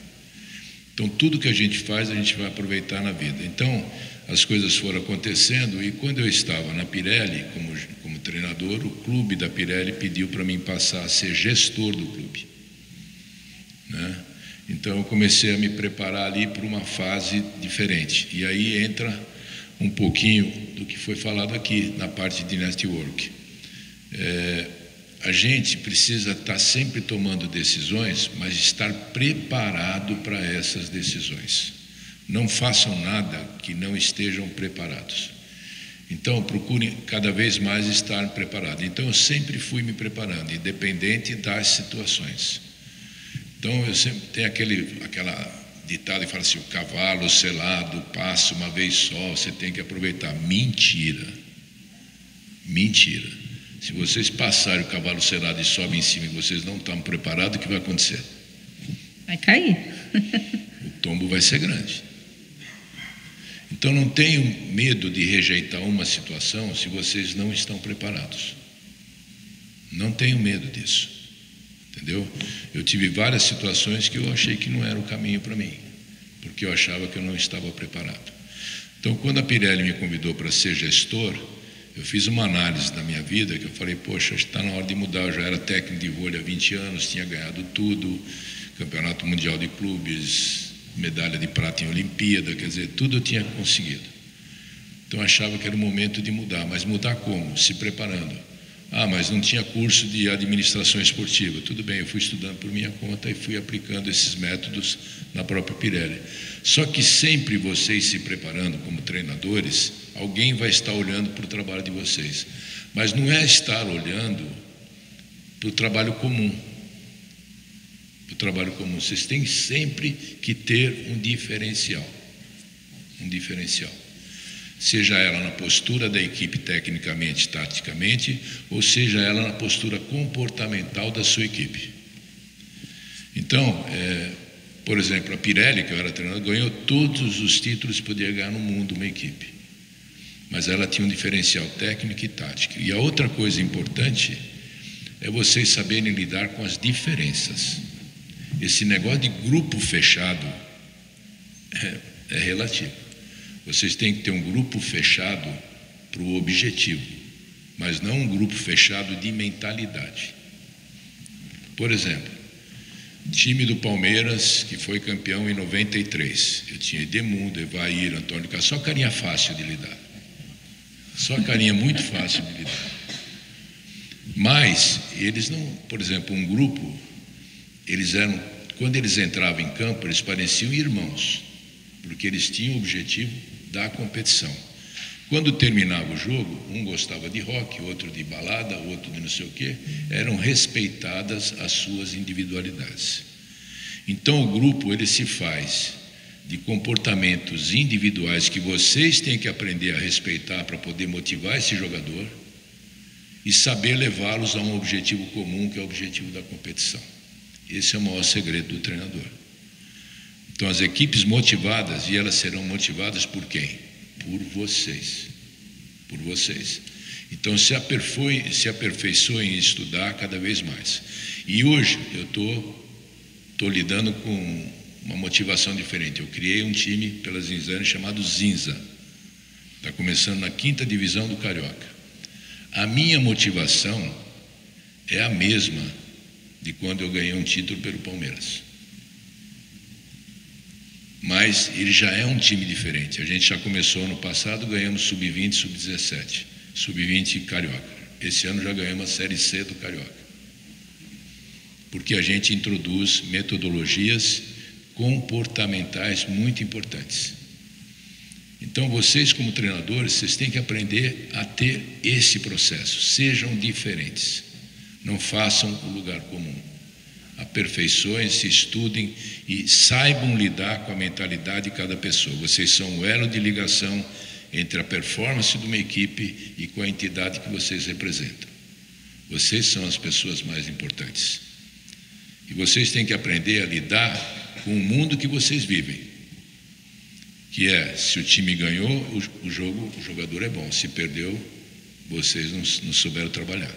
D: Então, tudo que a gente faz, a gente vai aproveitar na vida. Então, as coisas foram acontecendo e quando eu estava na Pirelli como treinador, o clube da Pirelli pediu para mim passar a ser gestor do clube, né? Então, eu comecei a me preparar ali para uma fase diferente. E aí entra um pouquinho do que foi falado aqui na parte de network. A gente precisa estar sempre tomando decisões, mas estar preparado para essas decisões. Não façam nada que não estejam preparados. Então, procurem cada vez mais estar preparado. Então, eu sempre fui me preparando, independente das situações. Então, eu sempre tenho aquela ditado que fala assim, o cavalo selado passa uma vez só, você tem que aproveitar. Mentira. Mentira. Se vocês passarem o cavalo selado e sobem em cima e vocês não estão preparados, o que vai acontecer?
B: Vai cair.
D: O tombo vai ser grande. Então não tenham medo de rejeitar uma situação se vocês não estão preparados. Não tenham medo disso. Entendeu? Eu tive várias situações que eu achei que não era o caminho para mim, porque eu achava que eu não estava preparado. Então, quando a Pirelli me convidou para ser gestor, eu fiz uma análise da minha vida, que eu falei, poxa, está na hora de mudar, eu já era técnico de vôlei há 20 anos, tinha ganhado tudo, Campeonato Mundial de Clubes, medalha de prata em Olimpíada, quer dizer, tudo eu tinha conseguido. Então, eu achava que era o momento de mudar, mas mudar como? Se preparando. Mas não tinha curso de administração esportiva. Tudo bem, eu fui estudando por minha conta e fui aplicando esses métodos na própria Pirelli. Só que sempre vocês se preparando como treinadores, alguém vai estar olhando para o trabalho de vocês. Mas não é estar olhando para o trabalho comum. Para o trabalho comum. Vocês têm sempre que ter um diferencial. Um diferencial. Seja ela na postura da equipe tecnicamente, taticamente, ou seja ela na postura comportamental da sua equipe. Então, por exemplo, a Pirelli, que eu era treinador, ganhou todos os títulos que podia ganhar no mundo uma equipe. Mas ela tinha um diferencial técnico e tático. E a outra coisa importante é vocês saberem lidar com as diferenças. Esse negócio de grupo fechado é relativo. Vocês têm que ter um grupo fechado para o objetivo, mas não um grupo fechado de mentalidade. Por exemplo, time do Palmeiras, que foi campeão em 93. Eu tinha Edmundo, Evair, Antônio Carlos, só carinha fácil de lidar. Só carinha muito fácil de lidar. Mas eles não, por exemplo, um grupo, quando eles entravam em campo, eles pareciam irmãos, porque eles tinham o objetivo da competição. Quando terminava o jogo, um gostava de rock, outro de balada, outro de não sei o quê, eram respeitadas as suas individualidades. Então o grupo ele se faz de comportamentos individuais que vocês têm que aprender a respeitar para poder motivar esse jogador e saber levá-los a um objetivo comum, que é o objetivo da competição. Esse é o maior segredo do treinador. Então, as equipes motivadas, e elas serão motivadas por quem? Por vocês. Por vocês. Então, se aperfeiçoem em estudar cada vez mais. E hoje, eu estou lidando com uma motivação diferente. Eu criei um time pela Zinzane chamado Zinza. Está começando na 5ª divisão do Carioca. A minha motivação é a mesma de quando eu ganhei um título pelo Palmeiras. Mas ele já é um time diferente. A gente já começou ano passado, ganhamos sub-20, sub-17, sub-20 Carioca. Esse ano já ganhamos a Série C do Carioca. Porque a gente introduz metodologias comportamentais muito importantes. Então, vocês como treinadores, vocês têm que aprender a ter esse processo. Sejam diferentes. Não façam o lugar comum. Aperfeiçoem-se, estudem e saibam lidar com a mentalidade de cada pessoa. Vocês são o elo de ligação entre a performance de uma equipe e com a entidade que vocês representam. Vocês são as pessoas mais importantes. E vocês têm que aprender a lidar com o mundo que vocês vivem. Que é, se o time ganhou, o jogador é bom. Se perdeu, vocês não souberam trabalhar.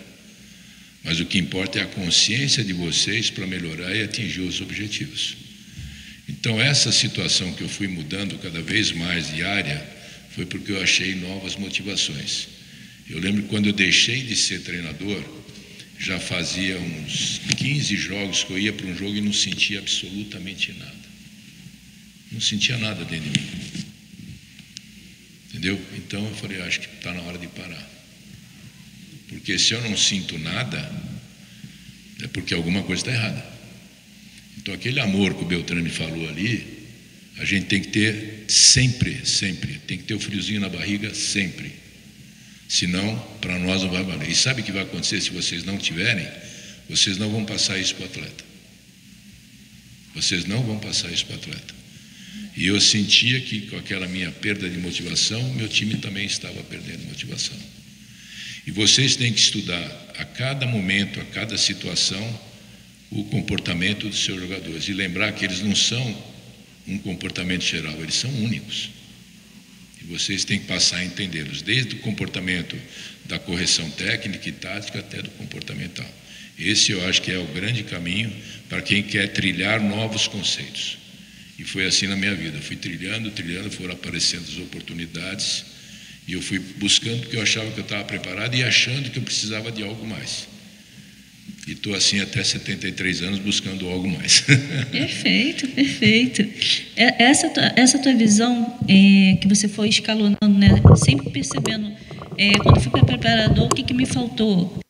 D: Mas o que importa é a consciência de vocês para melhorar e atingir os objetivos. Então, essa situação que eu fui mudando cada vez mais de área foi porque eu achei novas motivações. Eu lembro que quando eu deixei de ser treinador, já fazia uns 15 jogos que eu ia para um jogo e não sentia absolutamente nada. Não sentia nada dentro de mim. Entendeu? Então eu falei, acho que está na hora de parar. Porque se eu não sinto nada, é porque alguma coisa está errada. Então aquele amor que o Beltrame falou ali, a gente tem que ter sempre, tem que ter o friozinho na barriga sempre. Senão, para nós não vai valer. E sabe o que vai acontecer se vocês não tiverem? Vocês não vão passar isso para o atleta. Vocês não vão passar isso para o atleta. E eu sentia que com aquela minha perda de motivação, meu time também estava perdendo motivação. E vocês têm que estudar a cada momento, a cada situação, o comportamento dos seus jogadores. E lembrar que eles não são um comportamento geral, eles são únicos. E vocês têm que passar a entendê-los, desde o comportamento da correção técnica e tática até do comportamental. Esse eu acho que é o grande caminho para quem quer trilhar novos conceitos. E foi assim na minha vida, fui trilhando, foram aparecendo as oportunidades e eu fui buscando porque eu achava que eu estava preparado e achando que eu precisava de algo mais. E estou assim até 73 anos buscando algo mais.
B: Perfeito. Essa tua visão que você foi escalonando, né? Sempre percebendo, quando eu fui para preparador, o que me faltou?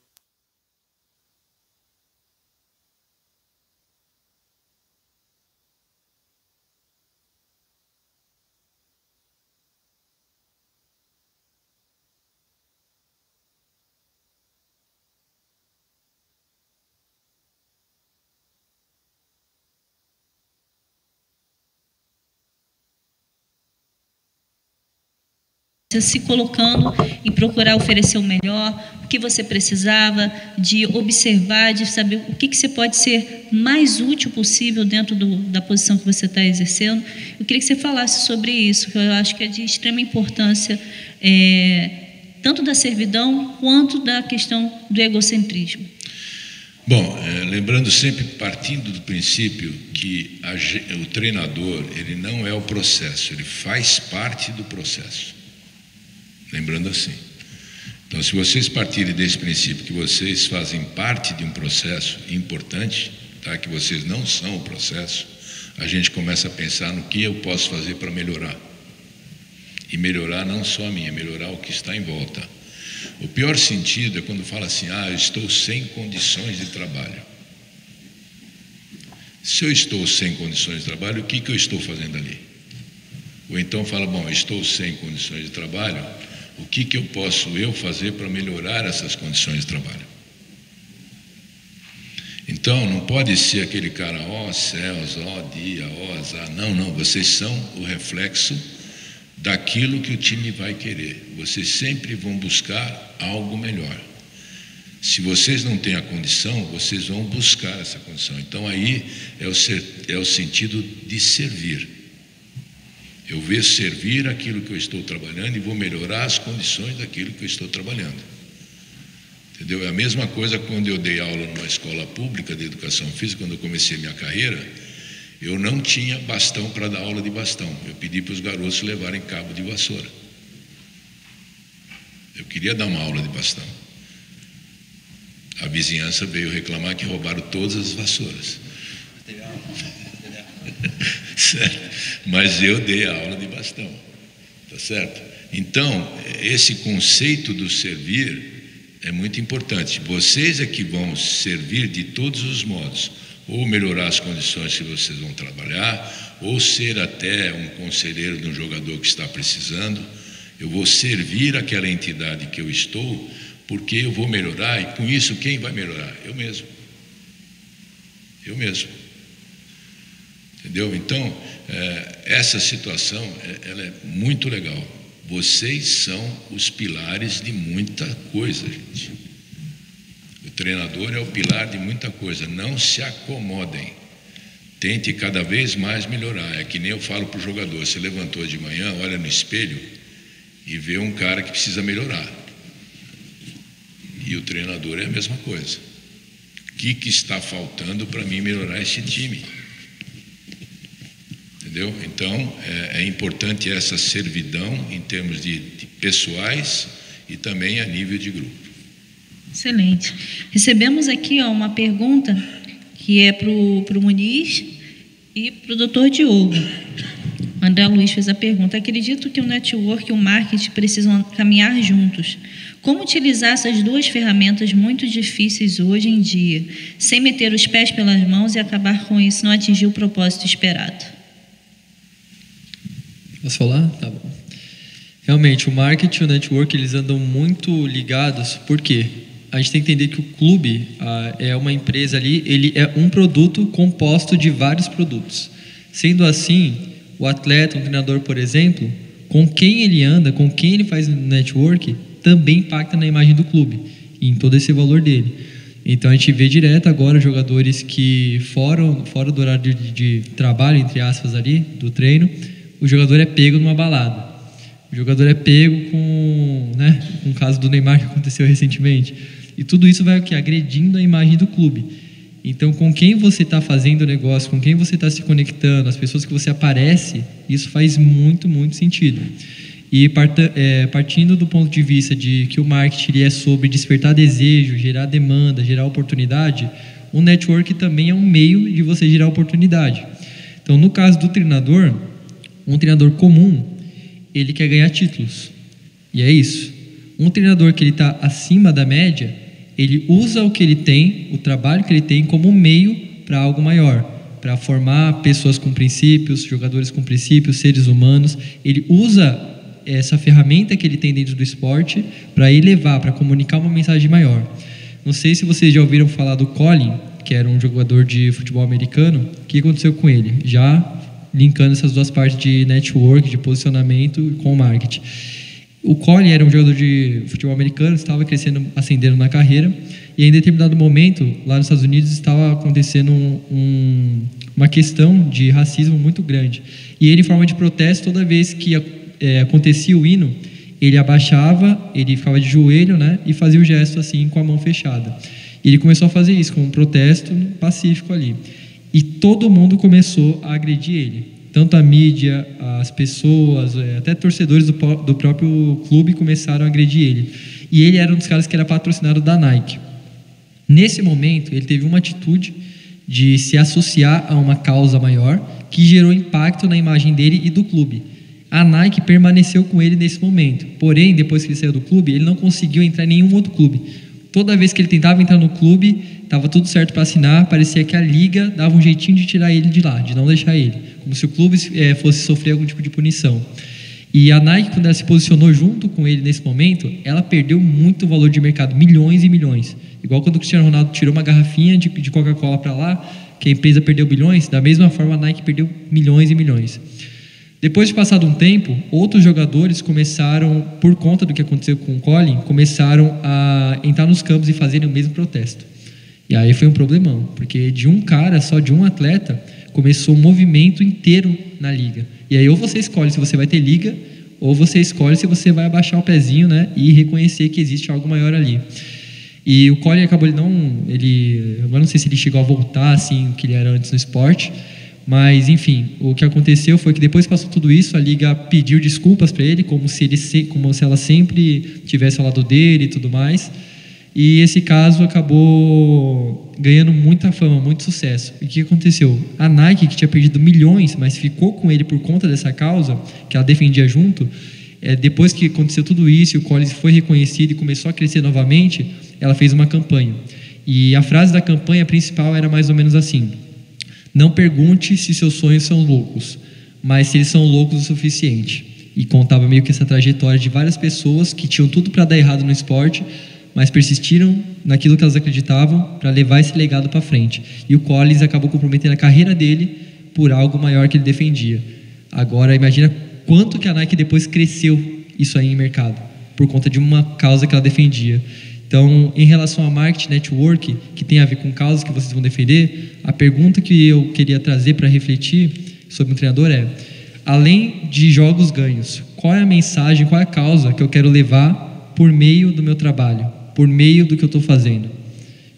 B: Se colocando e procurar oferecer o melhor, o que você precisava, de observar, de saber o que você pode ser mais útil possível dentro da posição que você está exercendo. Eu queria que você falasse sobre isso, que eu acho que é de extrema importância, tanto da servidão quanto da questão do egocentrismo.
D: Bom, lembrando sempre, partindo do princípio que o treinador, ele não é o processo, ele faz parte do processo. Lembrando assim. Então, se vocês partirem desse princípio que vocês fazem parte de um processo importante, tá? Que vocês não são o processo, a gente começa a pensar no que eu posso fazer para melhorar. E melhorar não só a mim, é melhorar o que está em volta. O pior sentido é quando fala assim, eu estou sem condições de trabalho. Se eu estou sem condições de trabalho, o que eu estou fazendo ali? Ou então fala, bom, estou sem condições de trabalho, o que eu posso fazer para melhorar essas condições de trabalho? Então, não pode ser aquele cara, céus, dia, azar. Não, vocês são o reflexo daquilo que o time vai querer. Vocês sempre vão buscar algo melhor. Se vocês não têm a condição, vocês vão buscar essa condição. Então, aí é o sentido de servir. Eu vou servir aquilo que eu estou trabalhando e vou melhorar as condições daquilo que eu estou trabalhando. Entendeu? É a mesma coisa quando eu dei aula numa escola pública de educação física, quando eu comecei minha carreira, eu não tinha bastão para dar aula de bastão. Eu pedi para os garotos levarem cabo de vassoura. Eu queria dar uma aula de bastão. A vizinhança veio reclamar que roubaram todas as vassouras. Certo? Mas eu dei a aula de bastão, tá certo? Então, esse conceito do servir é muito importante. Vocês é que vão servir de todos os modos, ou melhorar as condições que vocês vão trabalhar, ou ser até um conselheiro de um jogador que está precisando. Eu vou servir aquela entidade que eu estou, porque eu vou melhorar, e com isso quem vai melhorar? Eu mesmo. Eu mesmo. Entendeu? Então, essa situação, ela é muito legal. Vocês são os pilares de muita coisa, gente. O treinador é o pilar de muita coisa. Não se acomodem. Tente cada vez mais melhorar. É que nem eu falo para o jogador, você levantou de manhã, olha no espelho e vê um cara que precisa melhorar. E o treinador é a mesma coisa. O que está faltando para mim melhorar esse time? Entendeu? Então, é importante essa servidão em termos de pessoais e também a nível de grupo.
B: Excelente. Recebemos aqui uma pergunta que é para o Muniz e para o Dr. Diogo. André Luiz fez a pergunta: acredito que o network e o marketing precisam caminhar juntos. Como utilizar essas duas ferramentas muito difíceis hoje em dia, sem meter os pés pelas mãos e acabar com isso não atingir o propósito esperado?
F: Posso falar? Tá bom. Realmente, o marketing e o network, eles andam muito ligados. Por quê? A gente tem que entender que o clube é uma empresa ali, ele é um produto composto de vários produtos. Sendo assim, o atleta, um treinador, por exemplo, com quem ele anda, com quem ele faz network, também impacta na imagem do clube e em todo esse valor dele. Então a gente vê direto agora jogadores que fora do horário de trabalho, entre aspas ali, do treino, o jogador é pego numa balada. O jogador é pego com o caso do Neymar que aconteceu recentemente. E tudo isso vai agredindo a imagem do clube. Então, com quem você está fazendo o negócio, com quem você está se conectando, as pessoas que você aparece, isso faz muito, muito sentido. E partindo do ponto de vista de que o marketing é sobre despertar desejo, gerar demanda, gerar oportunidade, o network também é um meio de você gerar oportunidade. Então, no caso do treinador, um treinador comum, ele quer ganhar títulos. E é isso. Um treinador que ele está acima da média, ele usa o que ele tem, o trabalho que ele tem, como meio para algo maior, para formar pessoas com princípios, jogadores com princípios, seres humanos. Ele usa essa ferramenta que ele tem dentro do esporte para elevar, para comunicar uma mensagem maior. Não sei se vocês já ouviram falar do Colin, que era um jogador de futebol americano. O que aconteceu com ele? Já linkando essas duas partes de network, de posicionamento com marketing. O Colin era um jogador de futebol americano, estava crescendo, ascendendo na carreira, e em determinado momento, lá nos Estados Unidos, estava acontecendo uma questão de racismo muito grande. E ele, em forma de protesto, toda vez que acontecia o hino, ele abaixava, ele ficava de joelho, e fazia o gesto assim, com a mão fechada. E ele começou a fazer isso, com um protesto pacífico ali. E todo mundo começou a agredir ele. Tanto a mídia, as pessoas, até torcedores do próprio clube começaram a agredir ele. E ele era um dos caras que era patrocinado da Nike. Nesse momento, ele teve uma atitude de se associar a uma causa maior que gerou impacto na imagem dele e do clube. A Nike permaneceu com ele nesse momento. Porém, depois que ele saiu do clube, ele não conseguiu entrar em nenhum outro clube. Toda vez que ele tentava entrar no clube, estava tudo certo para assinar, parecia que a liga dava um jeitinho de tirar ele de lá, de não deixar ele, como se o clube fosse sofrer algum tipo de punição. E a Nike, quando ela se posicionou junto com ele nesse momento, ela perdeu muito valor de mercado, milhões e milhões. Igual quando o Cristiano Ronaldo tirou uma garrafinha de Coca-Cola para lá, que a empresa perdeu bilhões, da mesma forma a Nike perdeu milhões e milhões. Depois de passado um tempo, outros jogadores começaram, por conta do que aconteceu com o Colin, começaram a entrar nos campos e fazerem o mesmo protesto. E aí foi um problemão, porque de um cara, só de um atleta, começou um movimento inteiro na liga. E aí ou você escolhe se você vai ter liga, ou você escolhe se você vai abaixar o pezinho, e reconhecer que existe algo maior ali. E o Colin acabou, agora não sei se ele chegou a voltar assim, o que ele era antes no esporte, mas enfim, o que aconteceu foi que depois que passou tudo isso, a liga pediu desculpas para ele, como se ela sempre tivesse ao lado dele e tudo mais. E esse caso acabou ganhando muita fama, muito sucesso. E o que aconteceu? A Nike, que tinha perdido milhões, mas ficou com ele por conta dessa causa, que ela defendia junto, depois que aconteceu tudo isso e o Collins foi reconhecido e começou a crescer novamente, ela fez uma campanha. E a frase da campanha principal era mais ou menos assim: não pergunte se seus sonhos são loucos, mas se eles são loucos o suficiente. E contava meio que essa trajetória de várias pessoas que tinham tudo para dar errado no esporte, mas persistiram naquilo que elas acreditavam para levar esse legado para frente. E o Collins acabou comprometendo a carreira dele por algo maior que ele defendia. Agora, imagina quanto que a Nike depois cresceu isso aí em mercado, por conta de uma causa que ela defendia. Então, em relação a marketing network, que tem a ver com causas que vocês vão defender, a pergunta que eu queria trazer para refletir sobre um treinador é: além de jogos ganhos, qual é a mensagem, qual é a causa que eu quero levar por meio do meu trabalho, por meio do que eu estou fazendo.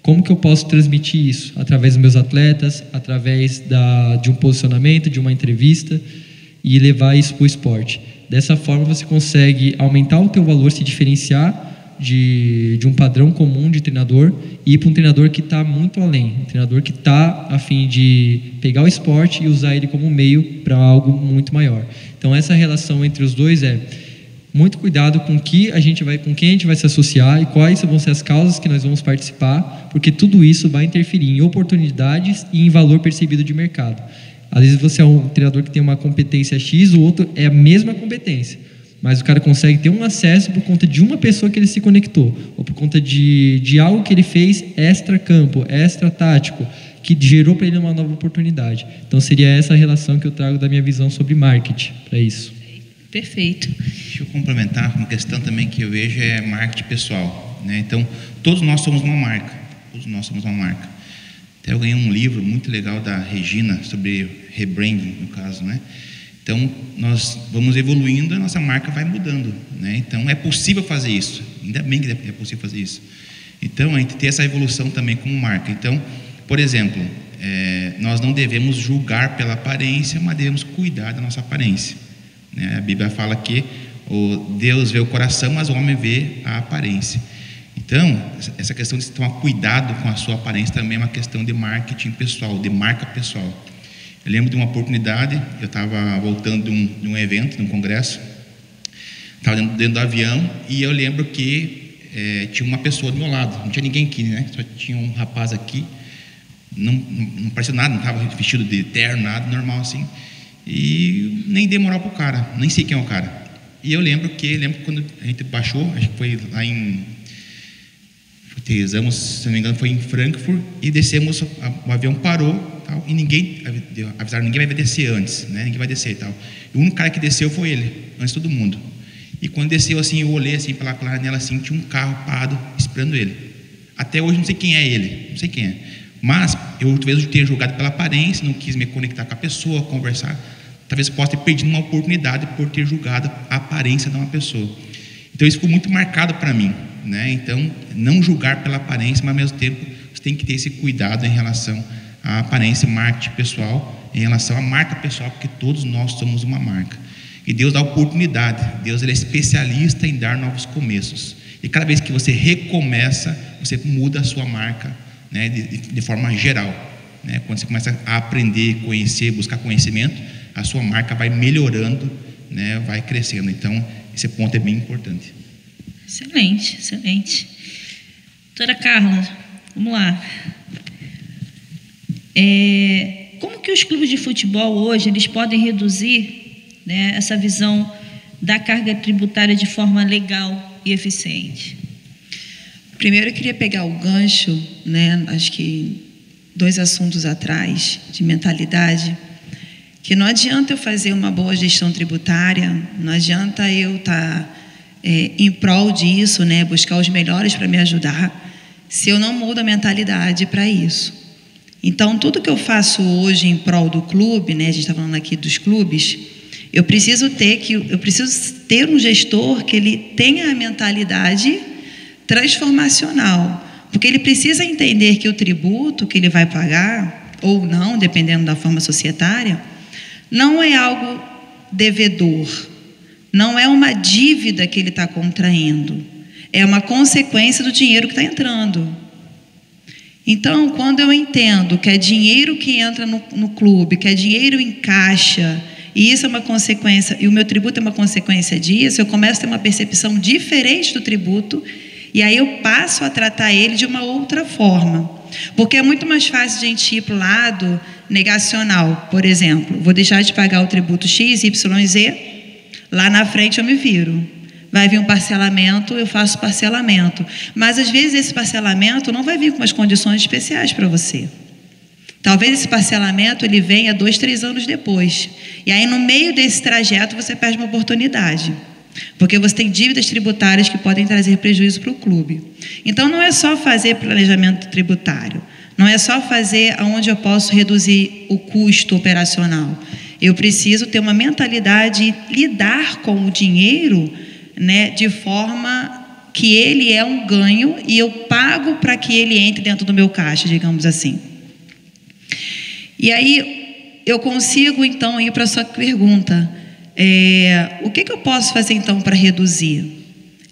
F: Como que eu posso transmitir isso? Através dos meus atletas, através de um posicionamento, de uma entrevista, e levar isso para o esporte. Dessa forma você consegue aumentar o teu valor, se diferenciar de um padrão comum de treinador e ir para um treinador que está muito além, um treinador que está a fim de pegar o esporte e usar ele como meio para algo muito maior. Então essa relação entre os dois é muito cuidado com quem a gente vai se associar e quais vão ser as causas que nós vamos participar, porque tudo isso vai interferir em oportunidades e em valor percebido de mercado. Às vezes você é um treinador que tem uma competência X, o outro é a mesma competência, mas o cara consegue ter um acesso por conta de uma pessoa que ele se conectou, ou por conta de algo que ele fez extra-campo, extra-tático, que gerou para ele uma nova oportunidade. Então seria essa a relação que eu trago da minha visão sobre marketing para isso.
B: Perfeito.
C: Deixa eu complementar uma questão também que eu vejo é marketing pessoal, né? Então, todos nós somos uma marca. Todos nós somos uma marca. Até eu ganhei um livro muito legal da Regina sobre rebranding, no caso, né? Então, nós vamos evoluindo, a nossa marca vai mudando, né? Então, é possível fazer isso. Ainda bem que é possível fazer isso. Então, a gente tem essa evolução também como marca. Então, por exemplo, nós não devemos julgar pela aparência, mas devemos cuidar da nossa aparência. A Bíblia fala que Deus vê o coração, mas o homem vê a aparência. Então, essa questão de tomar cuidado com a sua aparência também é uma questão de marketing pessoal, de marca pessoal. Eu lembro de uma oportunidade, eu estava voltando de um evento, de um congresso, estava dentro do avião e eu lembro que tinha uma pessoa do meu lado, não tinha ninguém aqui, né? Só tinha um rapaz aqui, não parecia nada, não estava vestido de terno, nada, normal assim. E nem dei moral pro cara, nem sei quem é o cara. E eu lembro quando a gente baixou, acho que foi lá aterrissamos, se não me engano, foi em Frankfurt, e descemos, o avião parou, tal, e avisaram, ninguém vai descer antes, né? Ninguém vai descer e tal. E o único cara que desceu foi ele, antes de todo mundo. E quando desceu assim, eu olhei assim pela janela assim, tinha um carro parado esperando ele. Até hoje não sei quem é ele, não sei quem é. Mas eu talvez tenha julgado pela aparência, não quis me conectar com a pessoa, conversar. Talvez possa ter perdido uma oportunidade por ter julgado a aparência de uma pessoa. Então isso ficou muito marcado para mim, né? Então, não julgar pela aparência, mas ao mesmo tempo você tem que ter esse cuidado em relação à aparência, marketing pessoal, em relação à marca pessoal, porque todos nós somos uma marca. E Deus dá oportunidade, Deus ele é especialista em dar novos começos. E cada vez que você recomeça, você muda a sua marca, né, de forma geral, né? Quando você começa a aprender, conhecer, buscar conhecimento, a sua marca vai melhorando, né, vai crescendo. Então, esse ponto é bem importante.
B: Excelente, excelente. Doutora Carla, vamos lá. Como que os clubes de futebol hoje eles podem reduzir, né, essa visão da carga tributária de forma legal e eficiente?
E: Primeiro eu queria pegar o gancho, né, acho que 2 assuntos atrás, de mentalidade, que não adianta eu fazer uma boa gestão tributária, não adianta eu estar em prol disso, né, buscar os melhores para me ajudar, se eu não mudo a mentalidade para isso. Então, tudo que eu faço hoje em prol do clube, né, a gente está falando aqui dos clubes, eu preciso ter um gestor que ele tenha a mentalidade transformacional, porque ele precisa entender que o tributo que ele vai pagar, ou não, dependendo da forma societária, não é algo devedor, não é uma dívida que ele está contraindo, é uma consequência do dinheiro que está entrando. Então, quando eu entendo que é dinheiro que entra no clube, que é dinheiro em caixa, e isso é uma consequência, e o meu tributo é uma consequência disso, eu começo a ter uma percepção diferente do tributo, e aí eu passo a tratar ele de uma outra forma. Porque é muito mais fácil a gente ir para o lado negacional. Por exemplo, vou deixar de pagar o tributo X, Y, Z, lá na frente eu me viro. Vai vir um parcelamento, eu faço parcelamento. Mas, às vezes, esse parcelamento não vai vir com umas condições especiais para você. Talvez esse parcelamento ele venha 2, 3 anos depois. E aí, no meio desse trajeto, você perde uma oportunidade. Porque você tem dívidas tributárias que podem trazer prejuízo para o clube. Então, não é só fazer planejamento tributário. Não é só fazer onde eu posso reduzir o custo operacional. Eu preciso ter uma mentalidade, lidar com o dinheiro, né, de forma que ele é um ganho e eu pago para que ele entre dentro do meu caixa, digamos assim. E aí eu consigo, então, ir para a sua pergunta. O que eu posso fazer, então, para reduzir?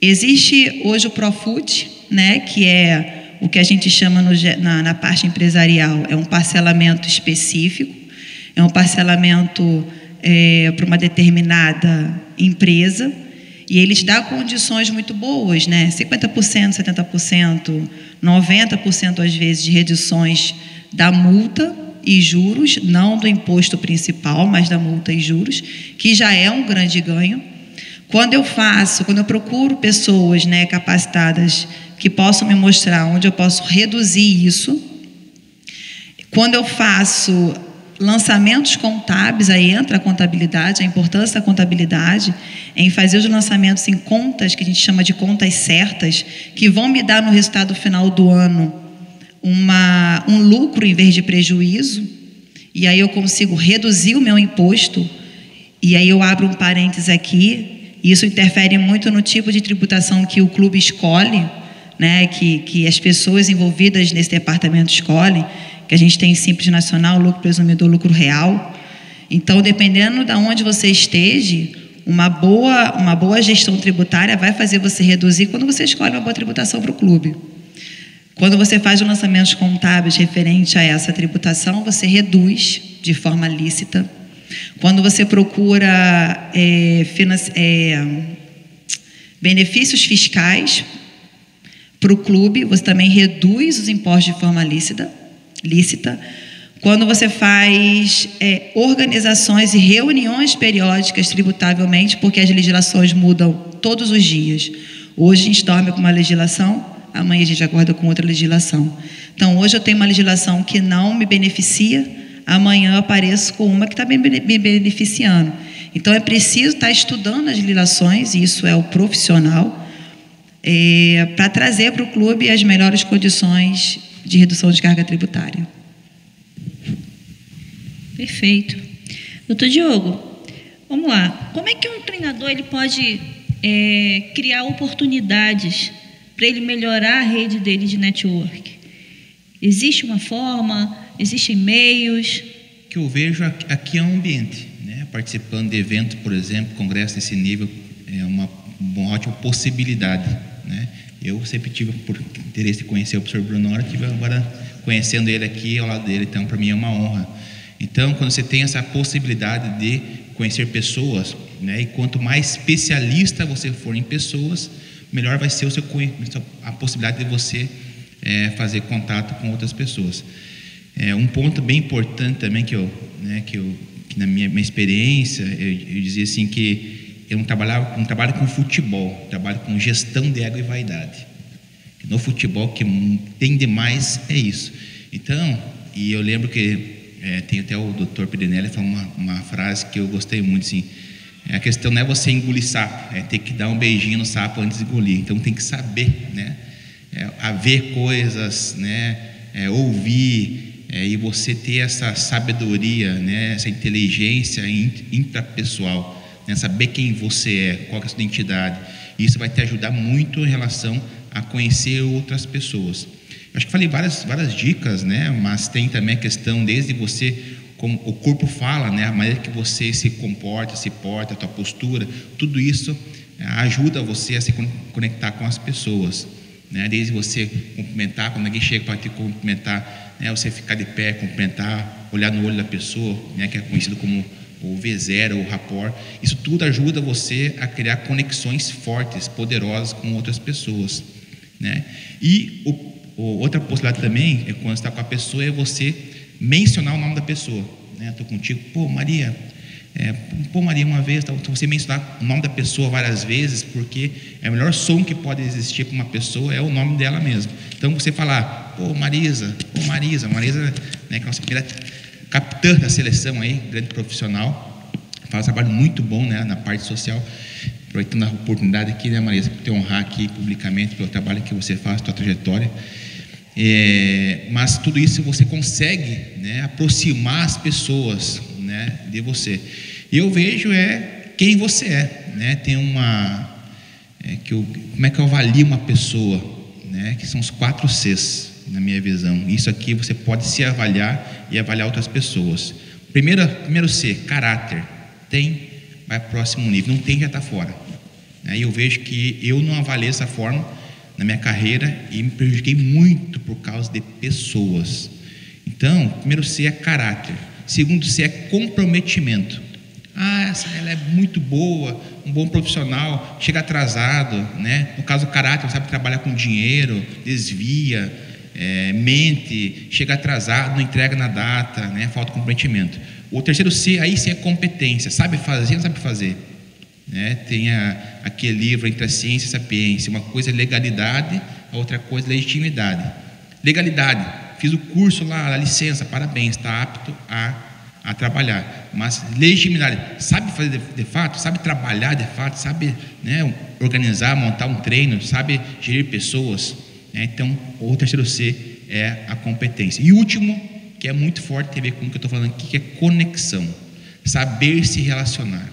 E: Existe hoje o Profut, né, que é o que a gente chama na parte empresarial, é um parcelamento específico, é um parcelamento para uma determinada empresa, e eles dão condições muito boas, né? 50%, 70%, 90% às vezes de reduções da multa e juros, não do imposto principal, mas da multa e juros, que já é um grande ganho. Quando eu procuro pessoas, né, capacitadas que possam me mostrar onde eu posso reduzir isso, quando eu faço lançamentos contábeis, aí entra a contabilidade, a importância da contabilidade em fazer os lançamentos em contas, que a gente chama de contas certas, que vão me dar no resultado final do ano um lucro em vez de prejuízo, e aí eu consigo reduzir o meu imposto, e aí eu abro um parênteses aqui, e isso interfere muito no tipo de tributação que o clube escolhe, né, que as pessoas envolvidas nesse departamento escolhem, que a gente tem Simples Nacional, lucro presumido, lucro real. Então, dependendo de onde você esteja, uma boa gestão tributária vai fazer você reduzir quando você escolhe uma boa tributação para o clube. Quando você faz os lançamentos contábeis referente a essa tributação, você reduz de forma lícita. Quando você procura benefícios fiscais para o clube, você também reduz os impostos de forma lícita. Quando você faz organizações e reuniões periódicas tributavelmente, porque as legislações mudam todos os dias. Hoje a gente dorme com uma legislação, amanhã a gente acorda com outra legislação. Então, hoje eu tenho uma legislação que não me beneficia, amanhã eu apareço com uma que está me beneficiando. Então, é preciso estar estudando as legislações, e isso é o profissional, para trazer para o clube as melhores condições de redução de carga tributária.
B: Perfeito. Doutor Diogo, vamos lá. Como é que um treinador ele pode criar oportunidades para ele melhorar a rede dele de network? Existe uma forma? Existem meios?
C: O que eu vejo aqui é um ambiente, né? Participando de eventos, por exemplo, congresso desse nível, é uma ótima possibilidade, né? Eu sempre tive por interesse de conhecer o professor Bruno Nora, tive agora conhecendo ele aqui ao lado dele, então para mim é uma honra. Então, quando você tem essa possibilidade de conhecer pessoas, né, e quanto mais especialista você for em pessoas, melhor vai ser a possibilidade de você fazer contato com outras pessoas. Um ponto bem importante também que na minha experiência, eu dizia assim que eu não trabalho com futebol, trabalho com gestão de ego e vaidade. No futebol, o que tem demais é isso. Então, e eu lembro que tem até o Dr. Pedrinelli falou uma frase que eu gostei muito, assim, a questão não é você engolir sapo, é ter que dar um beijinho no sapo antes de engolir. Então, tem que saber, né, ver coisas, né, ouvir, e você ter essa sabedoria, né, essa inteligência intrapessoal, né, saber quem você é, qual é a sua identidade. Isso vai te ajudar muito em relação a conhecer outras pessoas. Eu acho que falei várias dicas, né, mas tem também a questão desde você, como o corpo fala, né, a maneira que você se comporta, se porta, a tua postura, tudo isso ajuda você a se conectar com as pessoas, né, desde você cumprimentar, quando alguém chega para te cumprimentar, né, você ficar de pé, cumprimentar, olhar no olho da pessoa, né, que é conhecido como o V0, o rapport. Isso tudo ajuda você a criar conexões fortes, poderosas com outras pessoas, né? E outra possibilidade também é quando você está com a pessoa, é você mencionar o nome da pessoa, né? Estou contigo, Maria, Maria, uma vez, então você mencionar o nome da pessoa várias vezes, porque o melhor som que pode existir para uma pessoa é o nome dela mesmo. Então você falar, Marisa, né, que é a nossa primeira capitã da seleção aí, grande profissional, faz um trabalho muito bom, né, na parte social. Aproveitando a oportunidade aqui, né, Marisa, por te honrar aqui publicamente pelo trabalho que você faz, tua trajetória. Mas tudo isso você consegue, né, aproximar as pessoas, né, de você. E eu vejo quem você é, né? Tem como é que eu avalio uma pessoa, né? Que são os 4 Cs, na minha visão. Isso aqui você pode se avaliar e avaliar outras pessoas. Primeiro C, caráter. Tem, vai para o próximo nível. Não tem, já está fora. E eu vejo que eu não avaliei dessa forma na minha carreira e me prejudiquei muito por causa de pessoas. Então, primeiro C é caráter. Segundo C é comprometimento. Ela é muito boa, um bom profissional, chega atrasado, né? No caso do caráter, sabe trabalhar com dinheiro, desvia, mente, chega atrasado, não entrega na data, né? Falta comprometimento. O terceiro C, aí sim é competência, sabe fazer, não sabe fazer, né? Tem aquele livro Entre a Ciência e a Sapiência, uma coisa é legalidade, a outra coisa é legitimidade. Legalidade, fiz o curso lá, a licença, parabéns, está apto a trabalhar. Mas legitimidade, sabe fazer de fato, sabe trabalhar de fato, sabe, né, organizar, montar um treino, sabe gerir pessoas, né? Então, o terceiro C é a competência. E o último, que é muito forte, tem a ver com o que eu estou falando aqui, que é conexão, saber se relacionar.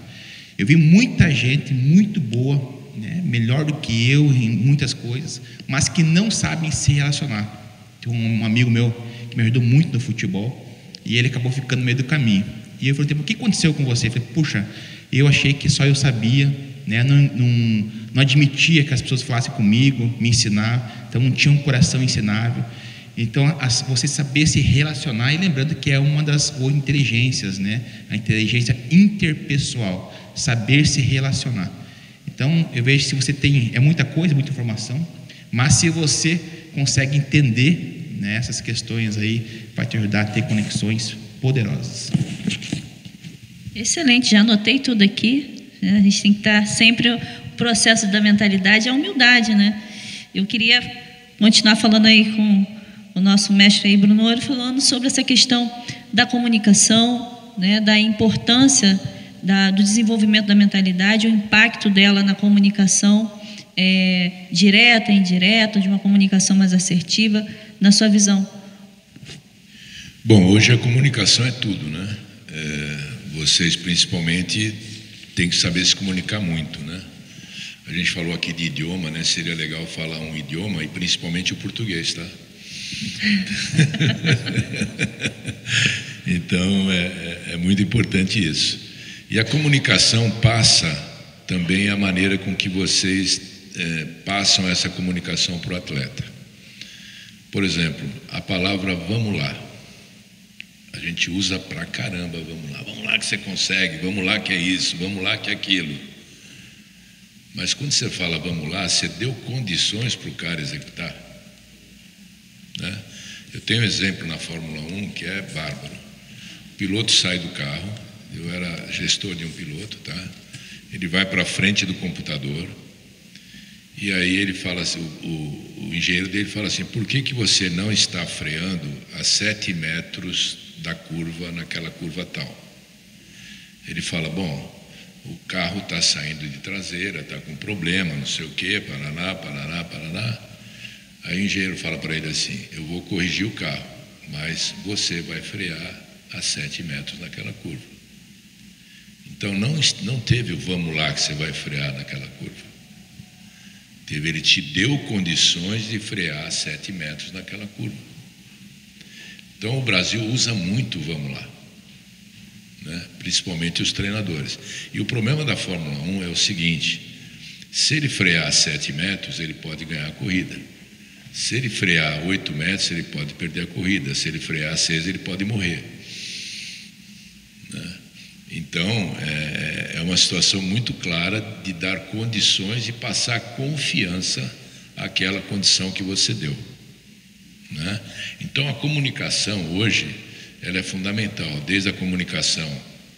C: Eu vi muita gente muito boa, né, melhor do que eu em muitas coisas, mas que não sabem se relacionar. Tem um amigo meu que me ajudou muito no futebol e ele acabou ficando no meio do caminho. E eu falei: o que aconteceu com você? Eu falei: puxa, eu achei que só eu sabia, né? Não admitia que as pessoas falassem comigo, me ensinar, então não tinha um coração ensinável. Então, você saber se relacionar, e lembrando que é uma das inteligências, né? A inteligência interpessoal, saber se relacionar. Então, eu vejo que se você tem, é muita coisa, muita informação, mas se você consegue entender, né, essas questões aí, vai te ajudar a ter conexões poderosas.
B: Excelente, já anotei tudo aqui. A gente tem que estar sempre, o processo da mentalidade é a humildade, né? Eu queria continuar falando aí com o nosso mestre aí, Bruno Ouro, falando sobre essa questão da comunicação, né, da importância do desenvolvimento da mentalidade, o impacto dela na comunicação direta, indireta, de uma comunicação mais assertiva, na sua visão.
D: Bom, hoje a comunicação é tudo, né? Vocês principalmente têm que saber se comunicar muito, né? A gente falou aqui de idioma, né? Seria legal falar um idioma, e principalmente o português, tá? Então é muito importante isso. E a comunicação passa também a maneira com que vocês passam essa comunicação para o atleta. Por exemplo, a palavra vamos lá, a gente usa pra caramba. Vamos lá que você consegue, vamos lá que é isso, vamos lá que é aquilo. Mas quando você fala vamos lá, você deu condições para o cara executar, né? Eu tenho um exemplo na Fórmula 1 que é bárbaro. O piloto sai do carro, eu era gestor de um piloto, tá? Ele vai para frente do computador e aí ele fala assim, o engenheiro dele fala assim: por que você não está freando a 7 metros da curva, naquela curva tal? Ele fala: bom, o carro está saindo de traseira, está com problema, não sei o quê, paraná. Aí o engenheiro fala para ele assim: eu vou corrigir o carro, mas você vai frear a 7 metros naquela curva. Então não teve o vamos lá que você vai frear naquela curva. Ele te deu condições de frear a 7 metros naquela curva. Então o Brasil usa muito o vamos lá, né? Principalmente os treinadores. E o problema da Fórmula 1 é o seguinte: se ele frear a 7 metros, ele pode ganhar a corrida. Se ele frear a 8 metros, ele pode perder a corrida. Se ele frear a 6, ele pode morrer, né? Então, é uma situação muito clara de dar condições e passar confiança àquela condição que você deu, né? Então, a comunicação hoje, ela é fundamental, desde a comunicação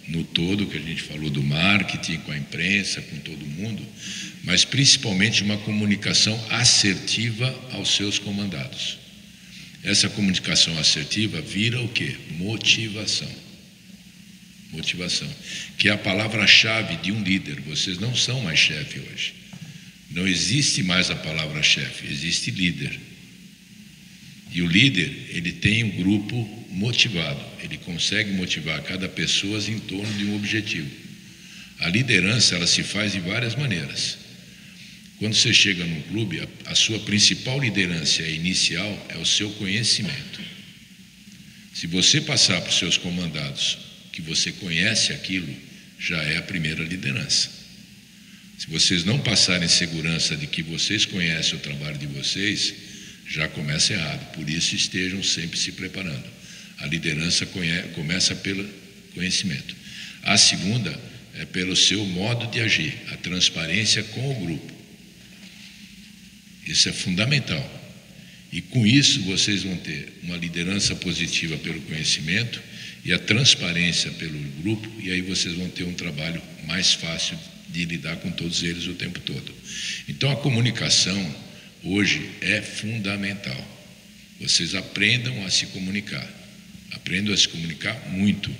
D: no todo, que a gente falou do marketing, com a imprensa, com todo mundo, mas principalmente uma comunicação assertiva aos seus comandados. Essa comunicação assertiva vira o quê? Motivação. Motivação, que é a palavra-chave de um líder. Vocês não são mais chefe hoje. Não existe mais a palavra chefe, existe líder. E o líder, ele tem um grupo motivado, ele consegue motivar cada pessoa em torno de um objetivo. A liderança, ela se faz de várias maneiras. Quando você chega num clube, a sua principal liderança inicial é o seu conhecimento. Se você passar para os seus comandados que você conhece aquilo, já é a primeira liderança. Se vocês não passarem segurança de que vocês conhecem o trabalho de vocês, já começa errado. Por isso, estejam sempre se preparando. A liderança começa pelo conhecimento. A segunda é pelo seu modo de agir, a transparência com o grupo. Isso é fundamental. E com isso vocês vão ter uma liderança positiva pelo conhecimento e a transparência pelo grupo, e aí vocês vão ter um trabalho mais fácil de lidar com todos eles o tempo todo. Então a comunicação hoje é fundamental. Vocês aprendam a se comunicar. Aprendam a se comunicar muito,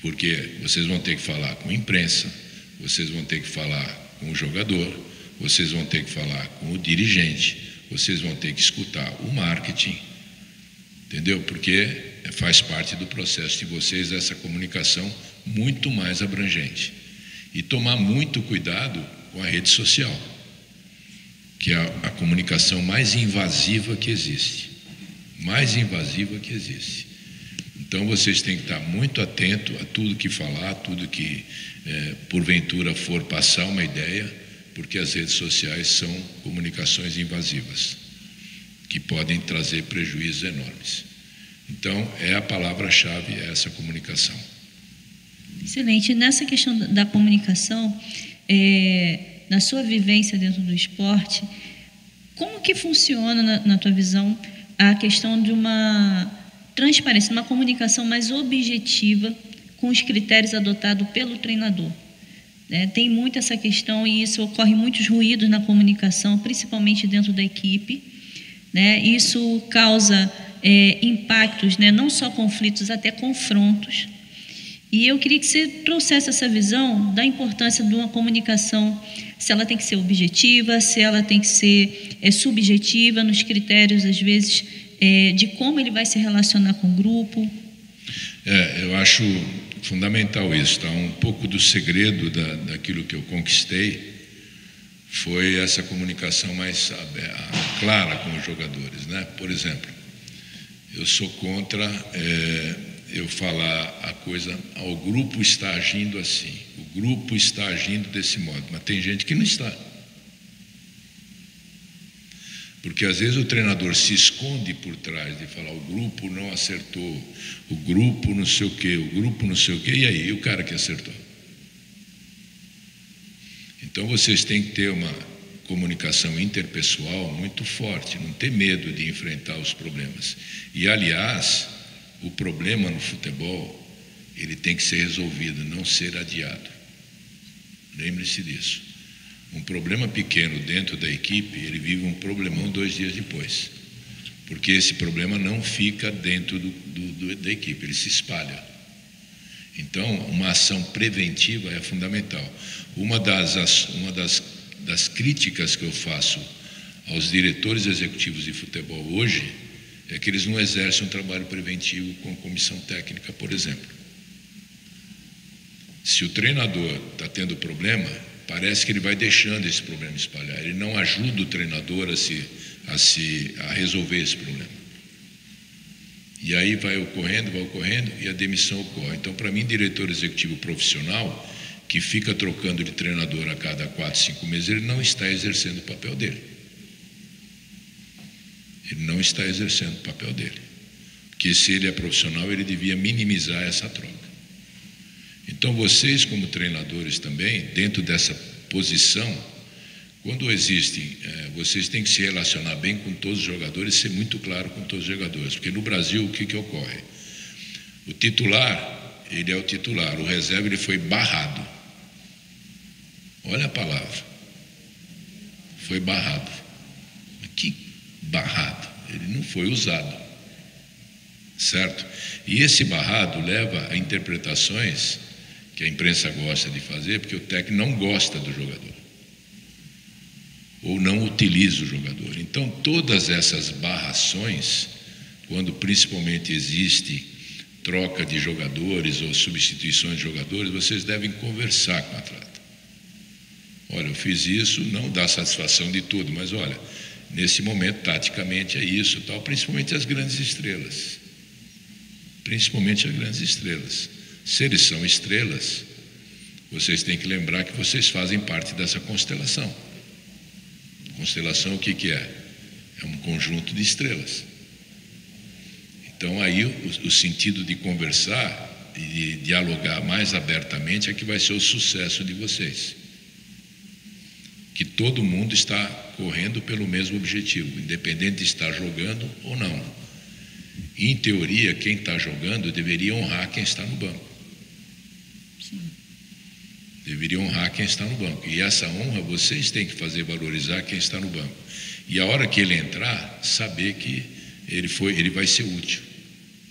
D: porque vocês vão ter que falar com a imprensa, vocês vão ter que falar com o jogador, vocês vão ter que falar com o dirigente, vocês vão ter que escutar o marketing, entendeu? Porque faz parte do processo de vocês essa comunicação muito mais abrangente. E tomar muito cuidado com a rede social, que é a comunicação mais invasiva que existe. Mais invasiva que existe. Então vocês têm que estar muito atentos a tudo que falar, tudo que porventura for passar uma ideia, porque as redes sociais são comunicações invasivas, que podem trazer prejuízos enormes. Então, a palavra-chave é essa comunicação.
B: Excelente. Nessa questão da comunicação, na sua vivência dentro do esporte, como que funciona, na tua visão, a questão de uma transparência, uma comunicação mais objetiva com os critérios adotados pelo treinador? Tem muito essa questão e isso ocorre muitos ruídos na comunicação, principalmente dentro da equipe. Isso causa impactos, não só conflitos, até confrontos. E eu queria que você trouxesse essa visão da importância de uma comunicação, se ela tem que ser objetiva, se ela tem que ser subjetiva, nos critérios, às vezes, de como ele vai se relacionar com o grupo.
D: Eu acho fundamental isso, tá? Um pouco do segredo daquilo que eu conquistei foi essa comunicação mais clara com os jogadores, né? Por exemplo, eu sou contra eu falar a coisa, o grupo está agindo assim, o grupo está agindo desse modo, mas tem gente que não está. Porque às vezes o treinador se esconde por trás de falar o grupo não acertou, o grupo não sei o quê, o grupo não sei o quê, e aí o cara que acertou. Então vocês têm que ter uma comunicação interpessoal muito forte, não ter medo de enfrentar os problemas. E aliás, o problema no futebol, ele tem que ser resolvido, não ser adiado. Lembre-se disso. Um problema pequeno dentro da equipe, ele vive um problemão 2 dias depois. Porque esse problema não fica dentro da equipe, ele se espalha. Então, uma ação preventiva é fundamental. Uma das críticas que eu faço aos diretores executivos de futebol hoje é que eles não exercem um trabalho preventivo com a comissão técnica, por exemplo. Se o treinador está tendo problema, parece que ele vai deixando esse problema espalhar. Ele não ajuda o treinador a resolver esse problema. E aí vai ocorrendo e a demissão ocorre. Então, para mim, diretor executivo profissional que fica trocando de treinador a cada 4, 5 meses, ele não está exercendo o papel dele. Ele não está exercendo o papel dele. Porque se ele é profissional, ele devia minimizar essa troca. Então, vocês como treinadores também, dentro dessa posição, quando existem, vocês têm que se relacionar bem com todos os jogadores, ser muito claro com todos os jogadores, porque no Brasil o que ocorre? O titular, ele é o titular, o reserva ele foi barrado. Olha a palavra, foi barrado. Que barrado? Ele não foi usado, certo? E esse barrado leva a interpretações que a imprensa gosta de fazer, porque o técnico não gosta do jogador, ou não utiliza o jogador. Então, todas essas barrações, quando principalmente existe troca de jogadores ou substituições de jogadores, vocês devem conversar com o atleta. Olha, eu fiz isso, não dá satisfação de tudo, mas olha, nesse momento, taticamente, é isso, tal, principalmente as grandes estrelas. Principalmente as grandes estrelas. Se eles são estrelas, vocês têm que lembrar que vocês fazem parte dessa constelação. Constelação, o que que é? É um conjunto de estrelas. Então, aí, o sentido de conversar e de dialogar mais abertamente é que vai ser o sucesso de vocês. Que todo mundo está correndo pelo mesmo objetivo, independente de estar jogando ou não. Em teoria, quem está jogando deveria honrar quem está no banco.
B: Sim.
D: Deveria honrar quem está no banco. E essa honra vocês têm que fazer valorizar quem está no banco. E a hora que ele entrar, saber que ele vai ser útil,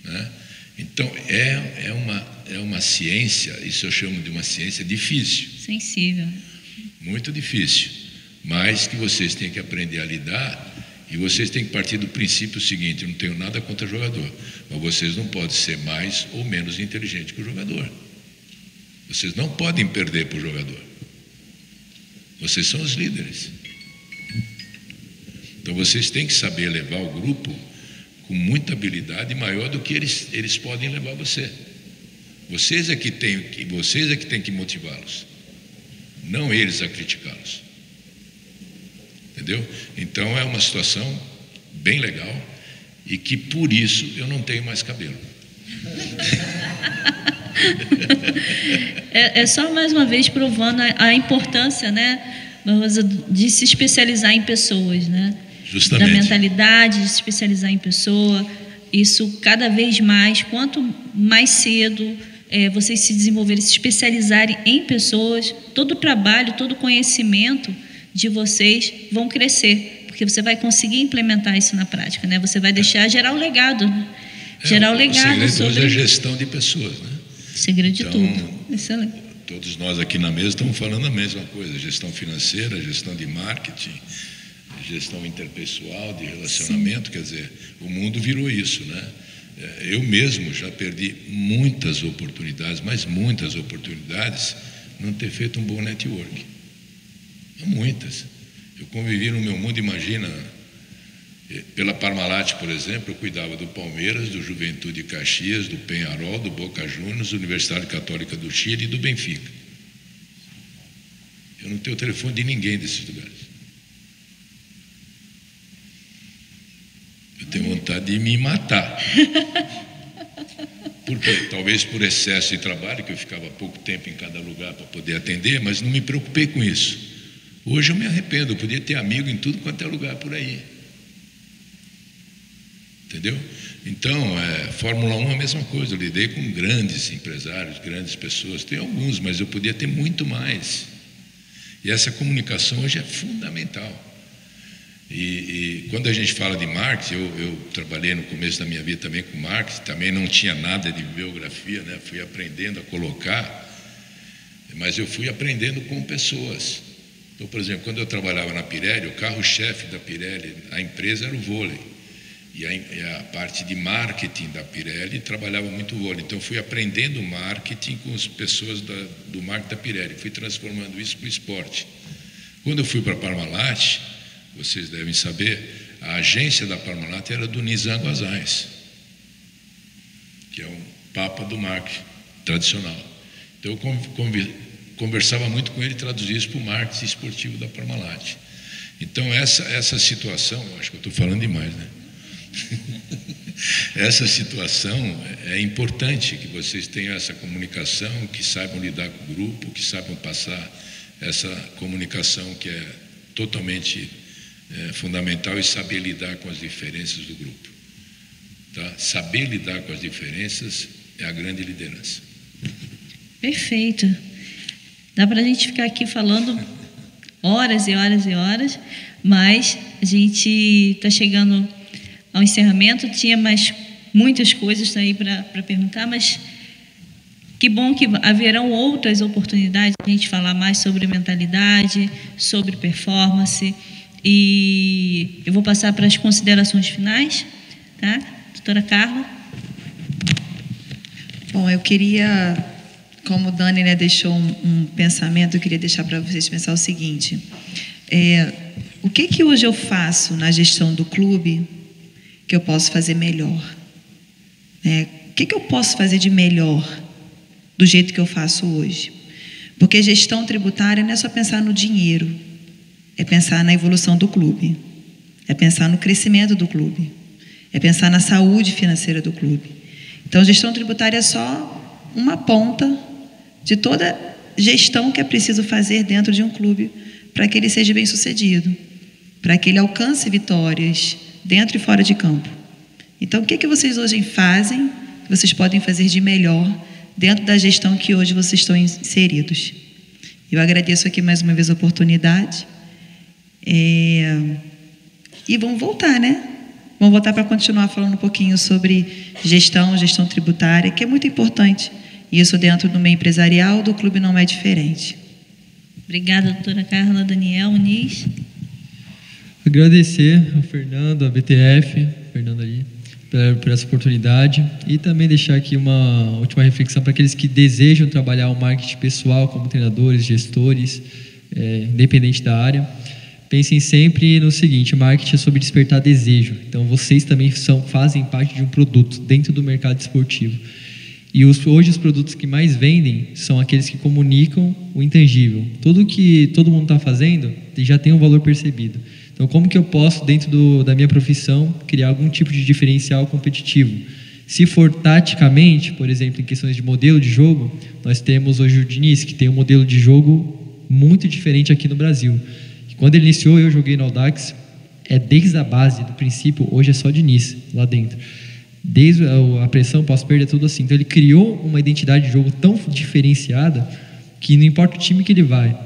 D: né? Então, é uma ciência, isso eu chamo de uma ciência difícil.
B: Sensível.
D: Muito difícil, mas que vocês têm que aprender a lidar. E vocês têm que partir do princípio seguinte: eu não tenho nada contra o jogador, mas vocês não podem ser mais ou menos inteligentes que o jogador. Vocês não podem perder para o jogador. Vocês são os líderes. Então vocês têm que saber levar o grupo com muita habilidade, maior do que eles podem levar você. Vocês é que têm que motivá-los, não eles a criticá-los. Entendeu? Então é uma situação bem legal e que por isso eu não tenho mais cabelo.
B: É só mais uma vez provando a importância, né, de se especializar em pessoas, né?
D: Justamente.
B: Da mentalidade, de se especializar em pessoa. Isso cada vez mais, quanto mais cedo vocês se desenvolverem, se especializarem em pessoas, todo o trabalho, todo o conhecimento de vocês vão crescer, porque você vai conseguir implementar isso na prática, né? Você vai gerar o legado, né? Gerar o legado.
D: O segredo hoje é gestão de pessoas, né?
B: Segredo de
D: então,
B: tudo. Excelente.
D: Todos nós aqui na mesa estamos falando a mesma coisa: gestão financeira, gestão de marketing, gestão interpessoal, de relacionamento. Sim. Quer dizer, o mundo virou isso, né? Eu mesmo já perdi muitas oportunidades, mas muitas oportunidades, não ter feito um bom network. Muitas. Eu convivi no meu mundo, imagina, pela Parmalat, por exemplo, eu cuidava do Palmeiras, do Juventude Caxias, do Peñarol, do Boca Juniors, da Universidade Católica do Chile e do Benfica. Eu não tenho o telefone de ninguém desses lugares. Eu tenho vontade de me matar. Por quê? Talvez por excesso de trabalho, que eu ficava pouco tempo em cada lugar para poder atender, mas não me preocupei com isso. Hoje eu me arrependo, eu podia ter amigo em tudo quanto é lugar por aí. Entendeu? Então, Fórmula 1 é a mesma coisa, eu lidei com grandes empresários, grandes pessoas, tem alguns, mas eu podia ter muito mais. E essa comunicação hoje é fundamental. E quando a gente fala de marketing, eu trabalhei no começo da minha vida também com marketing, também não tinha nada de biografia, né? Fui aprendendo a colocar, mas eu fui aprendendo com pessoas. Então, por exemplo, quando eu trabalhava na Pirelli, o carro-chefe da Pirelli, a empresa era o vôlei. E a parte de marketing da Pirelli trabalhava muito o vôlei. Então, eu fui aprendendo marketing com as pessoas do marketing da Pirelli. Fui transformando isso para o esporte. Quando eu fui para a Parmalat, vocês devem saber, a agência da Parmalat era do Nizam Guazais, que é um papa do marketing tradicional. Então, eu conversava muito com ele e traduzia isso para o marketing esportivo da Parmalat. Então, essa situação, eu acho que eu estou falando demais, né? Essa situação é importante, que vocês tenham essa comunicação, que saibam lidar com o grupo, que saibam passar essa comunicação que é totalmente fundamental, e saber lidar com as diferenças do grupo. Tá? Saber lidar com as diferenças é a grande liderança.
B: Perfeito. Dá para a gente ficar aqui falando horas e horas e horas, mas a gente está chegando ao encerramento. Tinha mais muitas coisas aí para perguntar, mas que bom que haverão outras oportunidades de a gente falar mais sobre mentalidade, sobre performance. E eu vou passar para as considerações finais, tá? Doutora Carla.
E: Bom, eu queria como o Dani, né, deixou um pensamento, eu queria deixar para vocês pensar o seguinte: o que hoje eu faço na gestão do clube que eu posso fazer melhor? O que eu posso fazer de melhor do jeito que eu faço hoje? Porque gestão tributária não é só pensar no dinheiro, é pensar na evolução do clube, é pensar no crescimento do clube, é pensar na saúde financeira do clube. Então, gestão tributária é só uma ponta de toda gestão que é preciso fazer dentro de um clube para que ele seja bem sucedido, para que ele alcance vitórias dentro e fora de campo. Então, o que vocês hoje fazem, que vocês podem fazer de melhor dentro da gestão que hoje vocês estão inseridos? Eu agradeço aqui mais uma vez a oportunidade. E vamos voltar, né? Vamos voltar para continuar falando um pouquinho sobre gestão tributária, que é muito importante. Isso dentro do meio empresarial do clube não é diferente.
B: Obrigada, doutora Carla. Daniel Muniz.
F: Agradecer ao Fernando, à BTF, Fernando ali, por essa oportunidade, e também deixar aqui uma última reflexão para aqueles que desejam trabalhar o marketing pessoal como treinadores, gestores, independente da área. Pensem sempre no seguinte: o marketing é sobre despertar desejo. Então, vocês também fazem parte de um produto dentro do mercado esportivo. E hoje os produtos que mais vendem são aqueles que comunicam o intangível. Tudo que todo mundo está fazendo já tem um valor percebido. Então, como que eu posso, dentro da minha profissão, criar algum tipo de diferencial competitivo? Se for taticamente, por exemplo, em questões de modelo de jogo, nós temos hoje o Diniz, que tem um modelo de jogo muito diferente aqui no Brasil. Quando ele iniciou, eu joguei no Audax, desde a base, do princípio, hoje é só Diniz lá dentro. Desde a pressão, pós-perda, tudo assim. Então, ele criou uma identidade de jogo tão diferenciada que não importa o time que ele vai,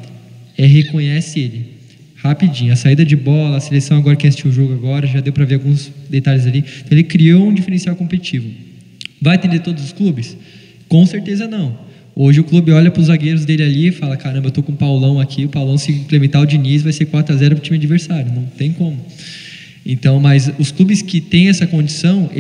F: reconhece ele rapidinho. A saída de bola, a seleção agora que assistiu o jogo agora, já deu para ver alguns detalhes ali. Então, ele criou um diferencial competitivo. Vai atender todos os clubes? Com certeza não. Hoje o clube olha para os zagueiros dele ali e fala: caramba, eu estou com o Paulão aqui, o Paulão, se implementar o Diniz, vai ser 4-0 para o time adversário. Não tem como. Então, mas os clubes que têm essa condição,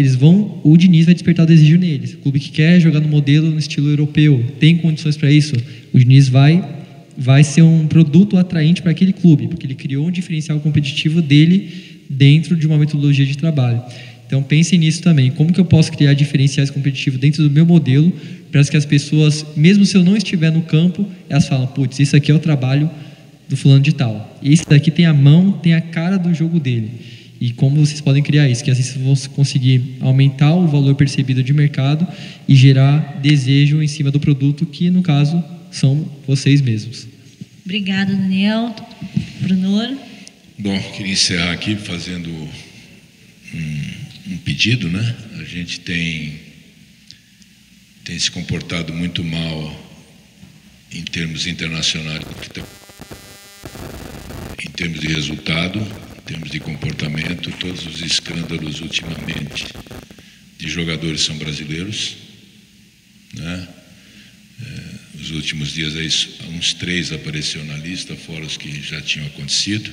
F: o Diniz vai despertar o desejo neles. O clube que quer jogar no modelo, no estilo europeu, tem condições para isso, o Diniz vai ser um produto atraente para aquele clube, porque ele criou um diferencial competitivo dele dentro de uma metodologia de trabalho. Então, pensem nisso também. Como que eu posso criar diferenciais competitivos dentro do meu modelo, para que as pessoas, mesmo se eu não estiver no campo, elas falam: putz, isso aqui é o trabalho do fulano de tal. Esse daqui tem a mão, tem a cara do jogo dele. E como vocês podem criar isso? Que assim vocês vão conseguir aumentar o valor percebido de mercado e gerar desejo em cima do produto, que no caso são vocês mesmos.
B: Obrigada, Daniel. Brunor.
D: Bom, queria encerrar aqui fazendo um pedido, né? A gente tem se comportado muito mal em termos internacionais, em termos de resultado, em termos de comportamento. Todos os escândalos ultimamente de jogadores são brasileiros, né? Nos últimos dias aí, uns 3 apareceram na lista, fora os que já tinham acontecido.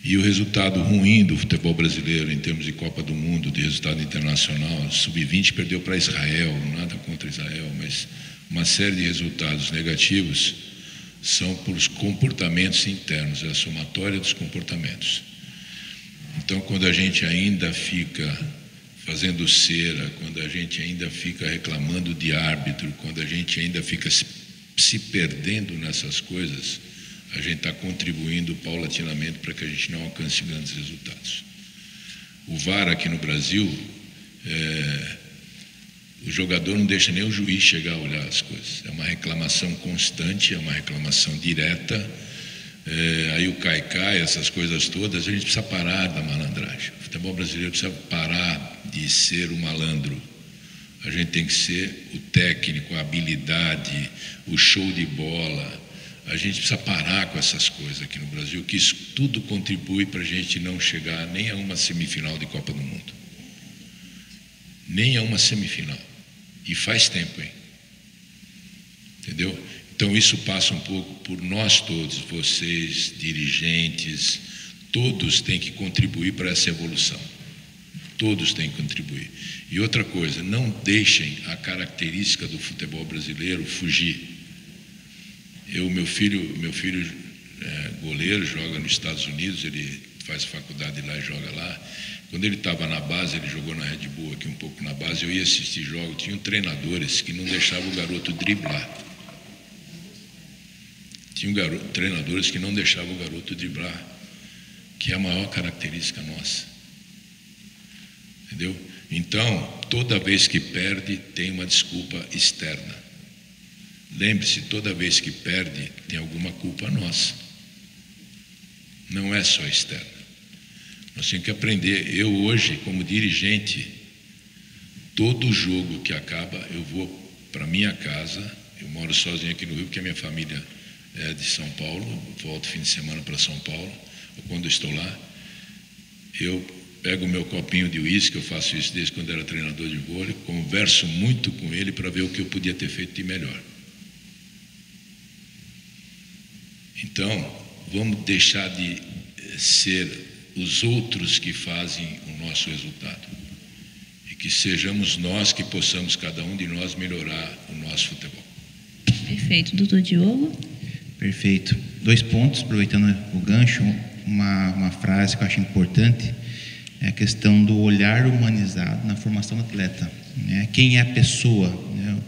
D: E o resultado ruim do futebol brasileiro em termos de Copa do Mundo, de resultado internacional, o Sub-20 perdeu para Israel, nada contra Israel, mas uma série de resultados negativos são por os comportamentos internos, é a somatória dos comportamentos. Então, quando a gente ainda fica fazendo cera, quando a gente ainda fica reclamando de árbitro, quando a gente ainda fica se perdendo nessas coisas, a gente está contribuindo paulatinamente para que a gente não alcance grandes resultados. O VAR aqui no Brasil, o jogador não deixa nem o juiz chegar a olhar as coisas. É uma reclamação constante, é uma reclamação direta. Aí o cai-cai, essas coisas todas, a gente precisa parar da malandragem. O futebol brasileiro precisa parar de ser o malandro. A gente tem que ser o técnico, a habilidade, o show de bola. A gente precisa parar com essas coisas aqui no Brasil, que isso tudo contribui para a gente não chegar nem a uma semifinal de Copa do Mundo. Nem a uma semifinal. E faz tempo, hein? Entendeu? Então isso passa um pouco por nós todos, vocês, dirigentes, todos têm que contribuir para essa evolução. Todos têm que contribuir. E outra coisa, não deixem a característica do futebol brasileiro fugir. Meu filho é goleiro, joga nos Estados Unidos, ele faz faculdade lá e joga lá. Quando ele estava na base, ele jogou na Red Bull aqui um pouco na base, eu ia assistir jogos, tinham treinadores que não deixavam o garoto driblar. Treinadores que não deixavam o garoto driblar, que é a maior característica nossa. Entendeu? Então, toda vez que perde, tem uma desculpa externa. Lembre-se, toda vez que perde, tem alguma culpa nossa. Não é só externa. Nós temos que aprender. Eu hoje, como dirigente, todo jogo que acaba, eu vou para minha casa. Eu moro sozinho aqui no Rio, porque a minha família é de São Paulo. Eu volto fim de semana para São Paulo. Ou quando eu estou lá, eu pego o meu copinho de uísque, eu faço isso desde quando era treinador de vôlei, converso muito com ele para ver o que eu podia ter feito de melhor. Então, vamos deixar de ser os outros que fazem o nosso resultado. E que sejamos nós que possamos, cada um de nós, melhorar o nosso futebol.
B: Perfeito. Doutor Diogo?
C: Perfeito. 2 pontos, aproveitando o gancho, uma frase que eu acho importante, é a questão do olhar humanizado na formação do atleta. Né? Quem é a pessoa? Né?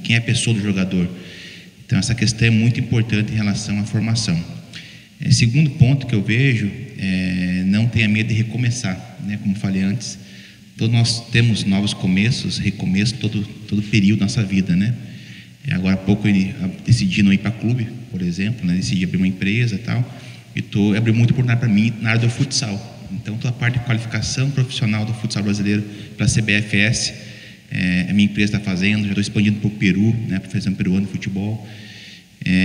C: Quem é a pessoa do jogador? Então, essa questão é muito importante em relação à formação. Segundo ponto que eu vejo, não tenha medo de recomeçar. Né? Como falei antes, todos nós temos novos começos, recomeço, todo período da nossa vida. Né? Agora há pouco eu decidi não ir para clube, por exemplo, né? Decidi abrir uma empresa e tal, e abriu muito oportunidade para mim na área do futsal. Então, toda a parte de qualificação profissional do futsal brasileiro pela CBFS, a minha empresa está fazendo, já estou expandindo para o Peru, né, para fazer um peruano de futebol.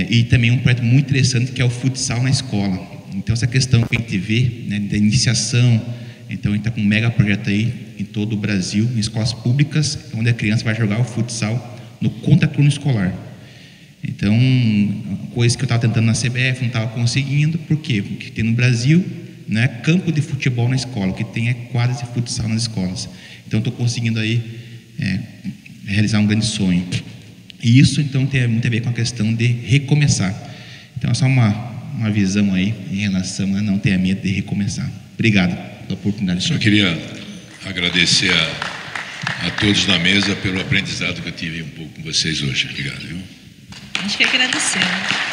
C: E também um projeto muito interessante que é o futsal na escola. Então, essa questão que a gente vê, né, da iniciação, então a gente está com um mega projeto aí em todo o Brasil, em escolas públicas, onde a criança vai jogar o futsal no contraturno escolar. Então, coisa que eu estava tentando na CBF, não estava conseguindo. Por quê? Porque tem no Brasil, não é campo de futebol na escola, o que tem é quadras de futsal nas escolas. Então, estou conseguindo aí realizar um grande sonho. E isso, então, tem muito a ver com a questão de recomeçar. Então, é só uma visão aí em relação a não ter medo de recomeçar. Obrigado pela oportunidade.
D: Só queria agradecer a todos na mesa pelo aprendizado que eu tive um pouco com vocês hoje. Obrigado, viu?
B: Acho que agradecemos.